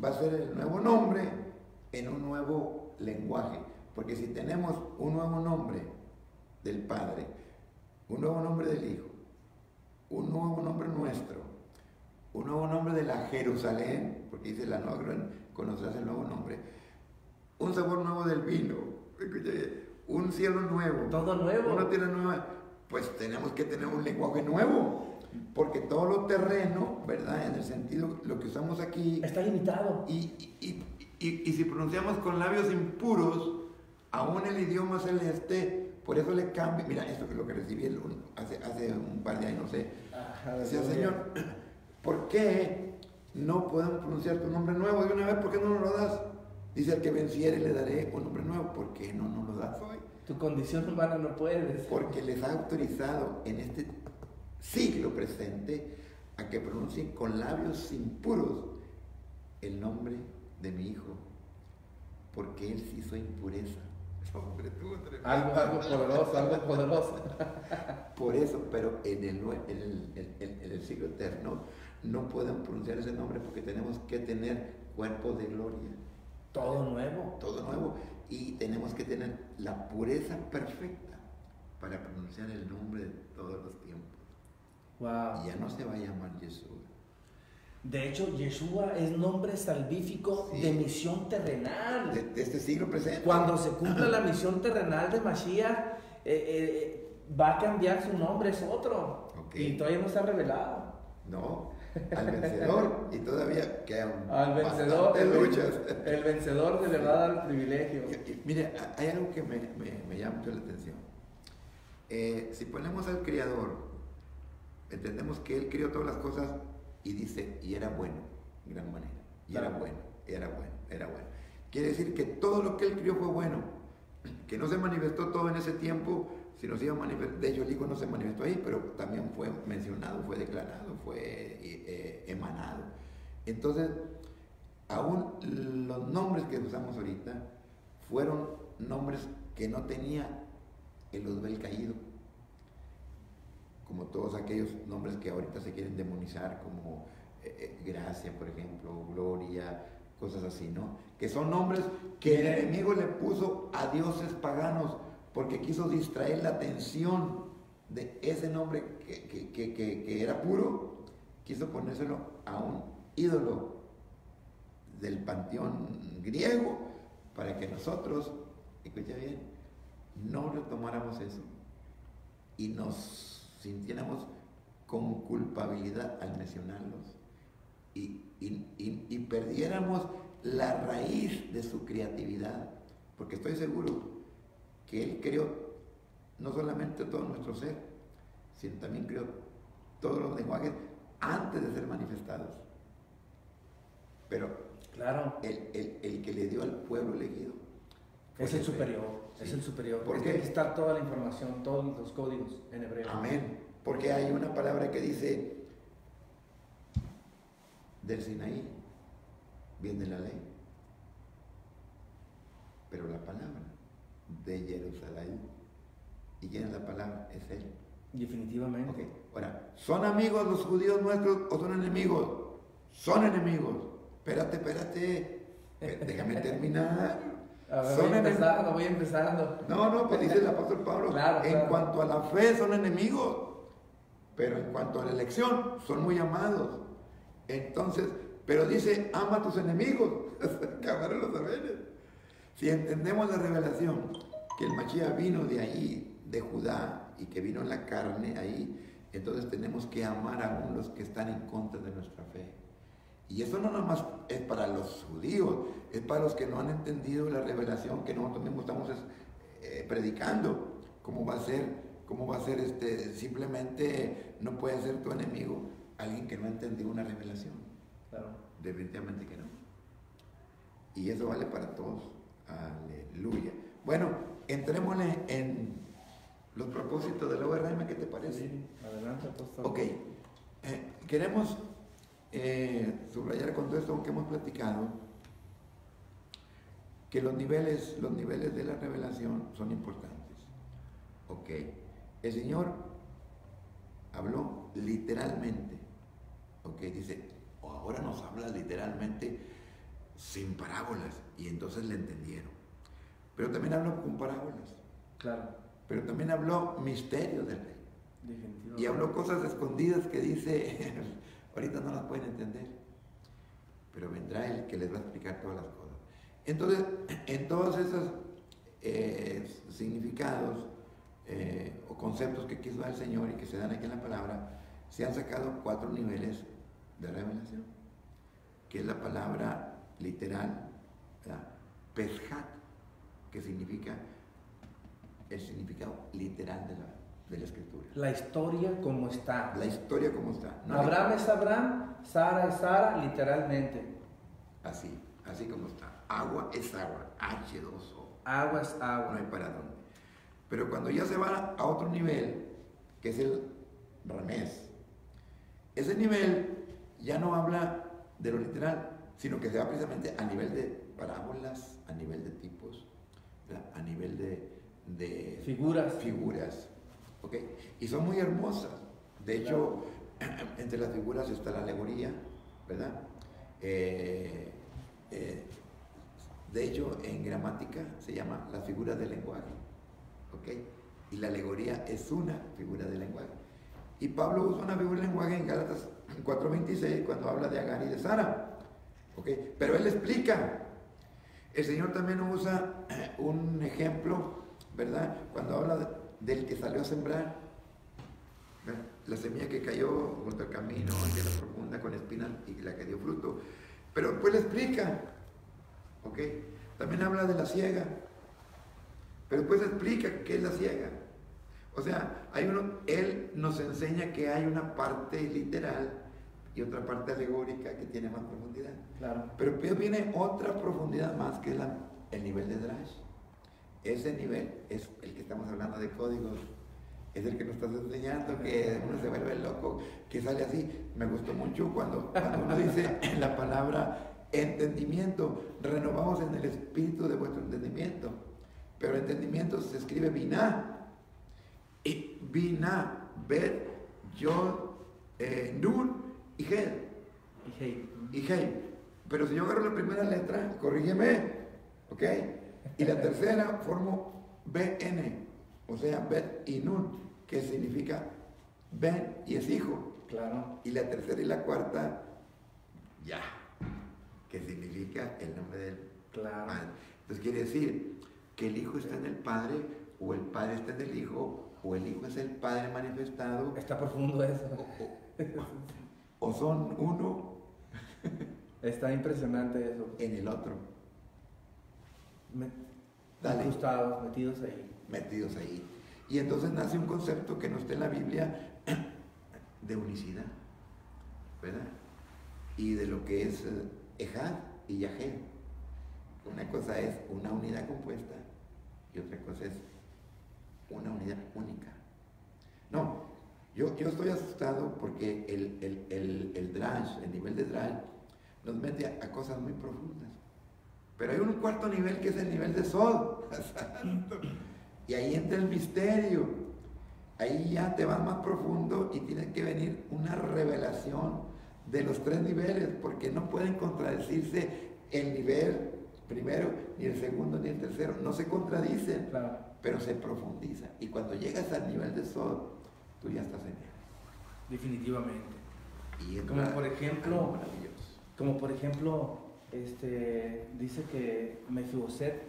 [SPEAKER 2] va a ser el nuevo nombre en un nuevo lenguaje, porque si tenemos un nuevo nombre del Padre, un nuevo nombre del Hijo, un nuevo nombre nuestro, un nuevo nombre de la Jerusalén, porque dice la nueva, conocerás el nuevo nombre, un sabor nuevo del vino, un cielo nuevo,
[SPEAKER 1] todo nuevo,
[SPEAKER 2] una tierra nueva, pues tenemos que tener un lenguaje nuevo, porque todo lo terreno, ¿verdad? En el sentido, lo que usamos aquí
[SPEAKER 1] está limitado.
[SPEAKER 2] Y si pronunciamos con labios impuros, aún el idioma celeste, por eso le cambia. Mira, esto es lo que recibí hace un par de años, no sé. Decía, Señor, ¿por qué no podemos pronunciar tu nombre nuevo de una vez? ¿Por qué no nos lo das? Dice, al que venciere le daré un nombre nuevo. ¿Por qué no nos lo das hoy?
[SPEAKER 1] Tu condición humana no puedes.
[SPEAKER 2] Porque les ha autorizado en este siglo presente a que pronuncien con labios impuros el nombre de mi hijo, porque él sí hizo impureza. Hombre,
[SPEAKER 1] Algo poderoso, algo poderoso.
[SPEAKER 2] Por eso, pero en el siglo eterno no podemos pronunciar ese nombre porque tenemos que tener cuerpo de gloria.
[SPEAKER 1] Todo nuevo.
[SPEAKER 2] Todo nuevo. Y tenemos que tener la pureza perfecta para pronunciar el nombre de todos los tiempos.
[SPEAKER 1] Wow.
[SPEAKER 2] Y ya no se va a llamar Jesús.
[SPEAKER 1] De hecho, Yeshua es nombre salvífico de misión terrenal.
[SPEAKER 2] De este siglo presente.
[SPEAKER 1] Cuando se cumpla la misión terrenal de Mashiach, va a cambiar su nombre, es otro.
[SPEAKER 2] Okay.
[SPEAKER 1] Y todavía no está revelado.
[SPEAKER 2] No, al vencedor. Y todavía quedan
[SPEAKER 1] al vencedor,
[SPEAKER 2] luchas.
[SPEAKER 1] El vencedor se le va a dar el privilegio.
[SPEAKER 2] Mire, hay algo que me llama mucho la atención. Si ponemos al Creador, entendemos que Él creó todas las cosas. Y dice, y era bueno, en gran manera. Y claro. Era bueno. Quiere decir que todo lo que él crió fue bueno. Que no se manifestó todo en ese tiempo, sino se iba a manifestar. De hecho, el Hijo no se manifestó ahí, pero también fue mencionado, fue declarado, fue emanado. Entonces, aún los nombres que usamos ahorita fueron nombres que no tenía el Luzbel caído. Como todos aquellos nombres que ahorita se quieren demonizar, como gracia, por ejemplo, gloria, cosas así, ¿no? Que son nombres que el enemigo le puso a dioses paganos porque quiso distraer la atención de ese nombre que era puro, quiso ponérselo a un ídolo del panteón griego para que nosotros, escucha bien, no retomáramos eso y nos sintiéramos con culpabilidad al mencionarlos y perdiéramos la raíz de su creatividad, porque estoy seguro que Él creó no solamente todo nuestro ser, sino también creó todos los lenguajes antes de ser manifestados. Pero
[SPEAKER 1] claro,
[SPEAKER 2] el que le dio al pueblo elegido
[SPEAKER 1] es el superior, sí. Es el superior. Porque hay que estar toda la información, todos los códigos en hebreo.
[SPEAKER 2] Amén. Porque hay una palabra que dice, del Sinaí viene la ley, pero la palabra de Jerusalén, ¿y quién es la palabra? Es Él.
[SPEAKER 1] Definitivamente.
[SPEAKER 2] Okay. Ahora, ¿son amigos los judíos nuestros o son enemigos? Son enemigos. Espérate, déjame terminar.
[SPEAKER 1] Voy empezando.
[SPEAKER 2] No, pues dice el apóstol Pablo,
[SPEAKER 1] claro.
[SPEAKER 2] En cuanto a la fe son enemigos, pero en cuanto a la elección son muy amados. Entonces, pero dice, ama a tus enemigos. Cámara los saberes. Si entendemos la revelación, que el Mashiach vino de ahí, de Judá, y que vino en la carne ahí, entonces tenemos que amar aún los que están en contra de nuestra fe. Y eso no nada más es para los judíos, es para los que no han entendido la revelación que nosotros mismos estamos predicando. ¿Cómo va a ser simplemente no puede ser tu enemigo alguien que no ha entendido una revelación?
[SPEAKER 1] Claro.
[SPEAKER 2] Definitivamente que no. Y eso vale para todos. Aleluya. Bueno, entrémosle en los propósitos de la ORM, ¿qué te parece?
[SPEAKER 1] Sí, adelante, apóstol.
[SPEAKER 2] Ok. Queremos subrayar con todo esto que hemos platicado que los niveles de la revelación son importantes. Ok. El Señor habló literalmente. Ok, dice, ahora nos habla literalmente sin parábolas, y entonces le entendieron. Pero también habló con parábolas.
[SPEAKER 1] Claro.
[SPEAKER 2] Pero también habló misterios del rey.
[SPEAKER 1] Definitivamente.
[SPEAKER 2] Y habló cosas escondidas que dice, ahorita no las pueden entender, pero vendrá el que les va a explicar todas las cosas. Entonces, en todos esos significados o conceptos que quiso dar el Señor y que se dan aquí en la palabra, se han sacado 4 niveles de revelación, que es la palabra literal, Peshat, que significa el significado literal de la escritura.
[SPEAKER 1] La historia como está.
[SPEAKER 2] La historia como está.
[SPEAKER 1] No, Abraham es Abraham, Sara es Sara, literalmente.
[SPEAKER 2] Así. así como está. Agua es agua, H2O.
[SPEAKER 1] Agua es
[SPEAKER 2] No
[SPEAKER 1] agua.
[SPEAKER 2] hay para dónde. Pero cuando ya se va a otro nivel, que es el Ramés, ese nivel ya no habla de lo literal, sino que se va precisamente a nivel de parábolas, a nivel de tipos, ¿verdad? A nivel de
[SPEAKER 1] Figuras.
[SPEAKER 2] ¿ok? Y son muy hermosas. De hecho, entre las figuras está la alegoría, ¿verdad? De hecho, en gramática se llama las figuras del lenguaje, ¿ok? Y la alegoría es una figura del lenguaje. Y Pablo usa una figura del lenguaje en Gálatas 4:26 cuando habla de Agar y de Sara, ¿ok? Pero él explica. El Señor también usa un ejemplo, ¿verdad? Cuando habla del que salió a sembrar, ¿verdad? La semilla que cayó junto al camino, en tierra profunda, con espinas y la que dio fruto. Pero después le explica, ¿ok? También habla de la siega, pero después explica qué es la siega. O sea, él nos enseña que hay una parte literal y otra parte alegórica que tiene más profundidad.
[SPEAKER 1] Claro.
[SPEAKER 2] Pero viene otra profundidad más, que es el nivel de Drash. Ese nivel es el que estamos hablando de códigos. Es el que nos estás enseñando, que uno se vuelve loco, que sale así. Me gustó mucho cuando uno dice la palabra entendimiento. Renovamos en el espíritu de vuestro entendimiento. Pero entendimiento se escribe biná. Y biná, bet, yod, nun y gel. Y hei. Pero si yo agarro la primera letra, corrígeme, ¿ok? Y la tercera formo BN, o sea, bet y nun, que significa ben y es hijo.
[SPEAKER 1] Claro.
[SPEAKER 2] Y la tercera y la cuarta, ya, que significa el nombre del Padre. Entonces quiere decir que el hijo está en el Padre, o el Padre está en el hijo, o el hijo es el Padre manifestado.
[SPEAKER 1] Está profundo eso.
[SPEAKER 2] O son uno.
[SPEAKER 1] Está impresionante eso.
[SPEAKER 2] En el otro. Dale.
[SPEAKER 1] Incrustados, metidos ahí.
[SPEAKER 2] Y entonces nace un concepto que no está en la Biblia de unicidad, ¿verdad? Y de lo que es Ejad y Yahé. Una cosa es una unidad compuesta y otra cosa es una unidad única. No, yo estoy asustado porque el Drash, el nivel de Drash, nos mete a cosas muy profundas. Pero hay un cuarto nivel que es el nivel de Sod. Y ahí entra el misterio. Ahí ya te vas más profundo y tiene que venir una revelación de los tres niveles, porque no pueden contradecirse el nivel primero, ni el segundo, ni el tercero. No se contradicen,
[SPEAKER 1] claro,
[SPEAKER 2] pero se profundiza. Y cuando llegas al nivel de Sod, tú ya estás en él.
[SPEAKER 1] Definitivamente.
[SPEAKER 2] Y
[SPEAKER 1] como por ejemplo, dice que Mefiboset,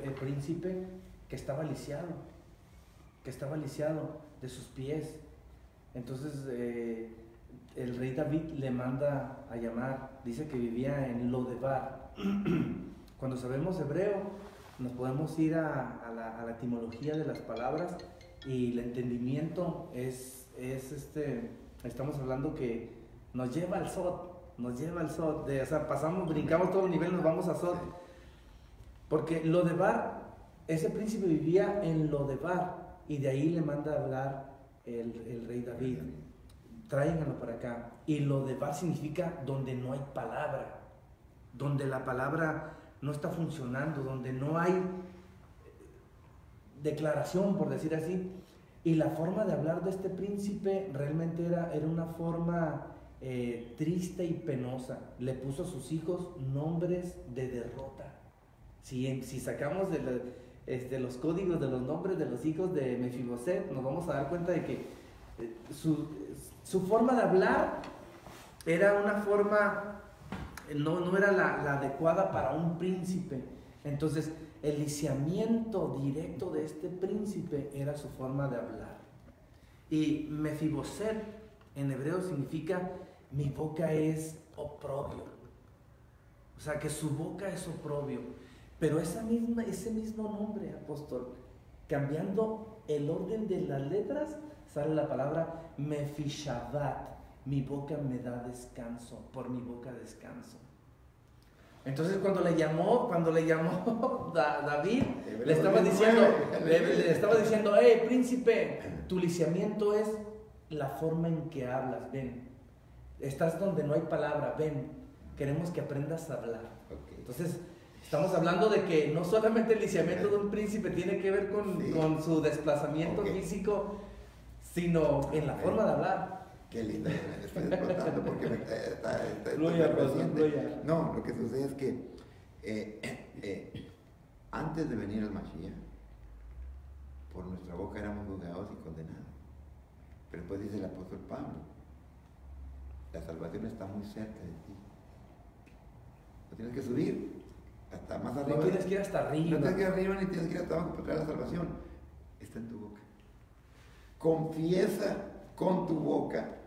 [SPEAKER 1] el príncipe, que estaba lisiado de sus pies. Entonces el rey David le manda a llamar, dice que vivía en Lodebar. Cuando sabemos hebreo, nos podemos ir a la etimología de las palabras, y el entendimiento estamos hablando que nos lleva al Sod, o sea, brincamos todo el nivel, nos vamos a Sod. Porque Lodebar, ese príncipe vivía en Lodebar, y de ahí le manda a hablar el rey David. Tráiganlo para acá. Y Lodebar significa donde no hay palabra, donde la palabra no está funcionando, donde no hay declaración, por decir así. Y la forma de hablar de este príncipe realmente era una forma triste y penosa. Le puso a sus hijos nombres de derrota. Si sacamos de los códigos de los nombres de los hijos de Mefiboset, nos vamos a dar cuenta de que su forma de hablar era una forma, no era la adecuada para un príncipe. Entonces, el lisiamiento directo de este príncipe era su forma de hablar. Y Mefiboset en hebreo significa: mi boca es oprobio. O sea, que su boca es oprobio. Pero ese mismo nombre, apóstol, cambiando el orden de las letras, sale la palabra Mefishabat. Mi boca me da descanso, por mi boca descanso. Entonces cuando le llamó David, le estaba diciendo, hey, príncipe, tu lisiamiento es la forma en que hablas, ven. Estás donde no hay palabra, ven. Queremos que aprendas a hablar.
[SPEAKER 2] Okay.
[SPEAKER 1] Entonces, estamos hablando de que no solamente el liciamiento de un príncipe tiene que ver con su desplazamiento físico, sino en la forma de hablar.
[SPEAKER 2] Qué linda, me estoy explotando porque está No, lo que sucede es que antes de venir al Mashiach, por nuestra boca éramos juzgados y condenados. Pero después dice el apóstol Pablo, la salvación está muy cerca de ti. No tienes que subir hasta más arriba.
[SPEAKER 1] No tienes que ir hasta arriba.
[SPEAKER 2] No tienes que ir arriba ni tienes que ir hasta abajo para traer la salvación. Está en tu boca. Confiesa con tu boca.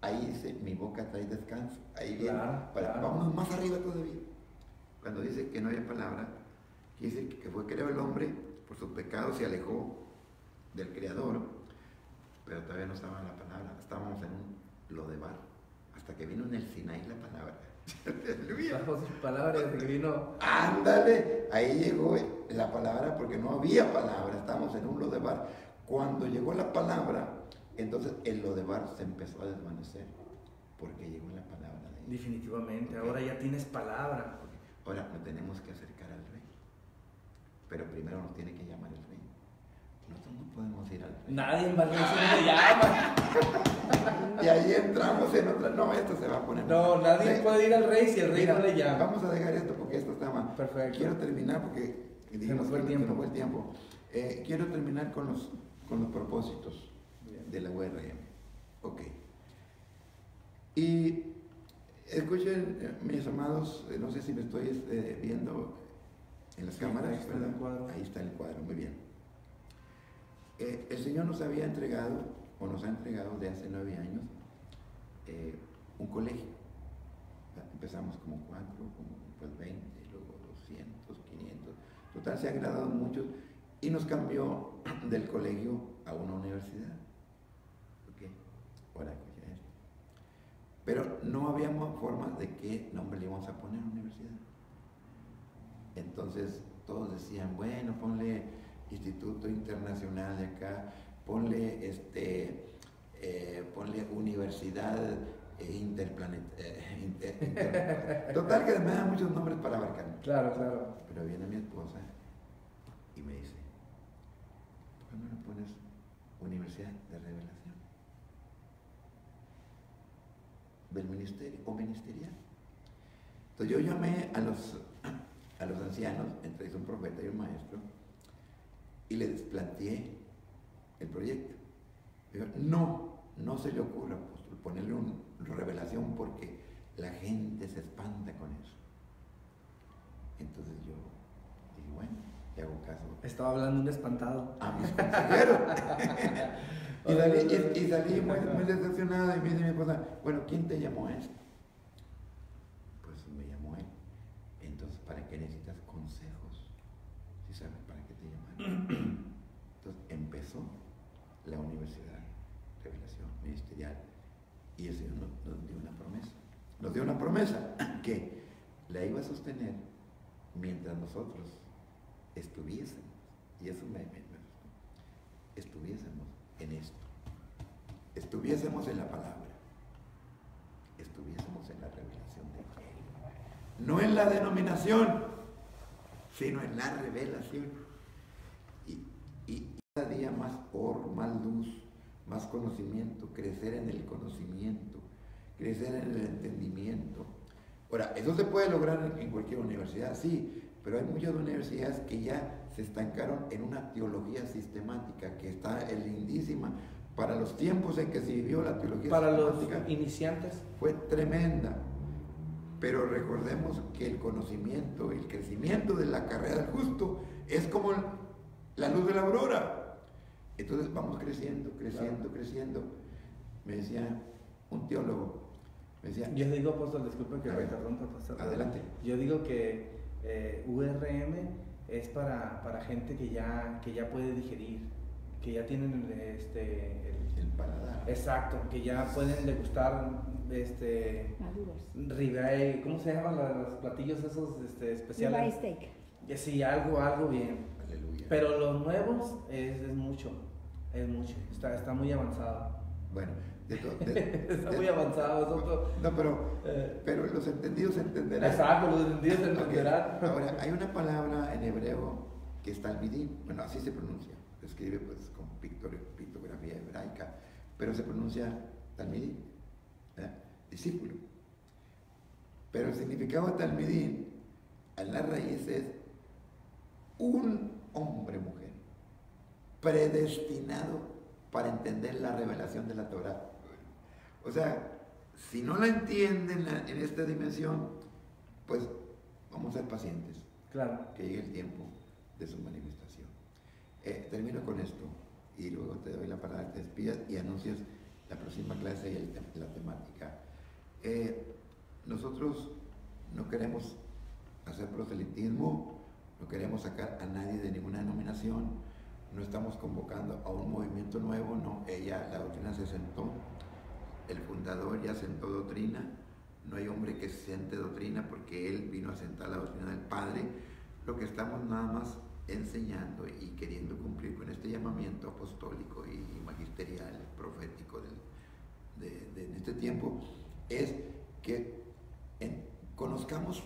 [SPEAKER 2] Ahí dice, mi boca trae descanso. Ahí viene. Claro. Vámonos más arriba todavía. Cuando dice que no había palabra, dice que fue creado el hombre, por sus pecados se alejó del Creador, pero todavía no estaba la palabra. Estábamos en un Lodebar, hasta que vino en el Sinaí la palabra.
[SPEAKER 1] ¡Aleluya! Bajo sus palabras que vino.
[SPEAKER 2] ¡Ándale! Ahí llegó la palabra porque no había palabra, estábamos en un Lodebar. Cuando llegó la palabra, entonces el Lodebar se empezó a desvanecer, porque llegó la palabra de Dios.
[SPEAKER 1] Definitivamente, ahora ya tienes palabra.
[SPEAKER 2] Ahora nos tenemos que acercar al Rey, pero primero nos tiene que llamar el Rey. Nosotros no podemos ir al Rey.
[SPEAKER 1] Nadie en Valencia me llama.
[SPEAKER 2] Y ahí entramos en otra. No, esto se va a poner.
[SPEAKER 1] No, nadie puede ir al Rey si el Rey no le llama.
[SPEAKER 2] Vamos a dejar esto porque esto está mal.
[SPEAKER 1] Perfecto.
[SPEAKER 2] Quiero terminar porque
[SPEAKER 1] se nos fue el tiempo.
[SPEAKER 2] Quiero terminar con los propósitos de la URM. Ok. Y escuchen, mis amados, no sé si me estoy viendo en las cámaras.
[SPEAKER 1] Ahí está el cuadro.
[SPEAKER 2] Ahí está el cuadro, muy bien. El Señor nos había entregado, o nos ha entregado de hace 9 años, un colegio. Empezamos como 4, como pues 20, luego 200, 500. Total, se han graduado muchos y nos cambió del colegio a una universidad. ¿Ok? Ahora, pero no había forma de qué nombre le íbamos a poner a la universidad. Entonces todos decían, bueno, ponle Instituto Internacional de acá, ponle Universidad Total que me dan muchos nombres para abarcar.
[SPEAKER 1] Claro.
[SPEAKER 2] Pero viene mi esposa y me dice, ¿por qué no le pones Universidad de Revelación? Del ministerio o ministerial. Entonces yo llamé a los ancianos, entre ellos un profeta y un maestro, y les planteé el proyecto. Digo, no se le ocurra, apóstol, ponerle una revelación porque la gente se espanta con eso. Entonces yo dije, bueno, le hago caso.
[SPEAKER 1] Estaba hablando un espantado.
[SPEAKER 2] A mis consejeros. y salí muy decepcionado y me dice mi esposa, bueno, ¿quién te llamó a esto? Pues me llamó él. Entonces, ¿para qué necesitas consejos? ¿Sí sabes para qué te llamaron? Entonces empezó la universidad, revelación ministerial, y el Señor nos dio una promesa. Nos dio una promesa que la iba a sostener mientras nosotros estuviésemos, y eso me gustó, estuviésemos en esto, estuviésemos en la palabra, estuviésemos en la revelación de Él, no en la denominación, sino en la revelación, y cada día más oro, más luz, más conocimiento, crecer en el conocimiento, crecer en el entendimiento. Ahora, eso se puede lograr en cualquier universidad, sí, pero hay muchas universidades que ya se estancaron en una teología sistemática que está lindísima. Para los tiempos en que se vivió la teología sistemática,
[SPEAKER 1] para los iniciantes,
[SPEAKER 2] fue tremenda. Pero recordemos que el conocimiento, el crecimiento de la carrera del justo es como la luz de la aurora. Entonces vamos creciendo. Me decía un teólogo,
[SPEAKER 1] yo digo, apóstol, disculpen que me interrumpa, pastor.
[SPEAKER 2] Adelante.
[SPEAKER 1] Yo digo que URM es para gente que ya puede digerir, que ya tienen
[SPEAKER 2] el paladar.
[SPEAKER 1] Exacto, que ya pueden degustar
[SPEAKER 3] maduros.
[SPEAKER 1] ribeye, ¿cómo se llaman los platillos esos especiales?
[SPEAKER 3] Ribeye steak.
[SPEAKER 1] Sí, algo bien.
[SPEAKER 2] Aleluya.
[SPEAKER 1] Pero los nuevos es mucho, está muy avanzado.
[SPEAKER 2] Bueno,
[SPEAKER 1] Está muy avanzado, es otro.
[SPEAKER 2] No, pero los entendidos entenderán.
[SPEAKER 1] Exacto, los entendidos
[SPEAKER 2] Ok.
[SPEAKER 1] entenderán.
[SPEAKER 2] Ahora, hay una palabra en hebreo que es talmidim, bueno, así se pronuncia, se escribe pues con pictografía hebraica, pero se pronuncia talmidim, discípulo. Pero el significado de talmidim, en la raíz es un hombre, mujer, predestinado para entender la revelación de la Torah. O sea, si no la entienden en esta dimensión, pues vamos a ser pacientes.
[SPEAKER 1] Claro.
[SPEAKER 2] Que llegue el tiempo de su manifestación. Termino con esto y luego te doy la palabra, te despidas y anuncias la próxima clase y la temática. Nosotros no queremos hacer proselitismo, no queremos sacar a nadie de ninguna denominación, no estamos convocando a un movimiento nuevo, no, la doctrina se sentó, el fundador ya sentó doctrina, no hay hombre que siente doctrina porque él vino a sentar la doctrina del Padre. Lo que estamos nada más enseñando y queriendo cumplir con este llamamiento apostólico y magisterial, profético en este tiempo, es que conozcamos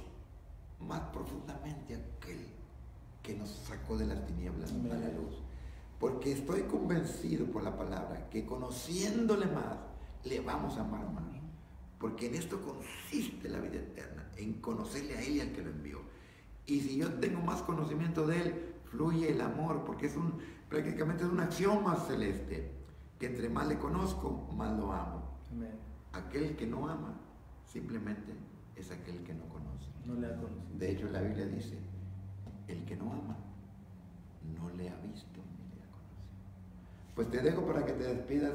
[SPEAKER 2] más profundamente a aquel que nos sacó de las tinieblas a la luz. Porque estoy convencido por la palabra que conociéndole más, le vamos a amar más. Porque en esto consiste la vida eterna, en conocerle a Él y al que lo envió. Y si yo tengo más conocimiento de Él, fluye el amor, porque prácticamente es una acción más celeste, que entre más le conozco, más lo amo.
[SPEAKER 1] Amén.
[SPEAKER 2] Aquel que no ama, simplemente es aquel que no conoce.
[SPEAKER 1] No le ha conocido.
[SPEAKER 2] De hecho, la Biblia dice, el que no ama, no le ha visto ni le ha conocido. Pues te dejo para que te despidas,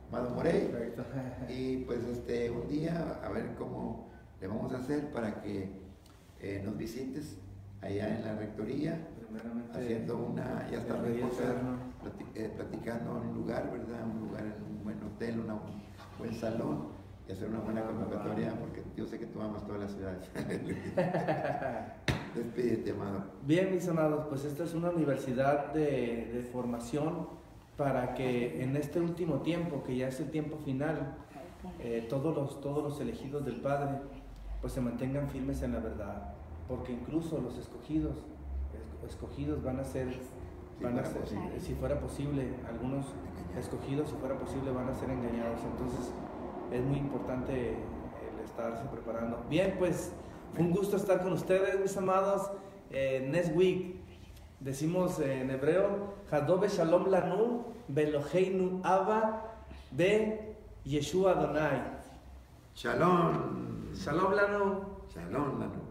[SPEAKER 2] Amado Morey.
[SPEAKER 1] Perfecto.
[SPEAKER 2] Y pues un día a ver cómo le vamos a hacer para que nos visites allá en la rectoría, haciendo ya está mi esposa platicando en un lugar, ¿verdad? Un lugar en un buen hotel, un buen salón, y hacer una buena convocatoria, porque yo sé que tú amas toda la ciudad. Despídete, amado.
[SPEAKER 1] Bien, mis amados, pues esta es una universidad de formación para que en este último tiempo, que ya es el tiempo final, todos los elegidos del Padre pues se mantengan firmes en la verdad, porque incluso los escogidos van a ser, si fuera posible, algunos escogidos, si fuera posible, van a ser engañados. Entonces es muy importante el estarse preparando. Bien, pues fue un gusto estar con ustedes, mis amados. Next week decimos en hebreo, Hadobe Shalom Lanu, Beloheinu Abba, Be Yeshua Adonai.
[SPEAKER 2] Shalom.
[SPEAKER 1] Shalom Lanu.
[SPEAKER 2] Shalom Lanu.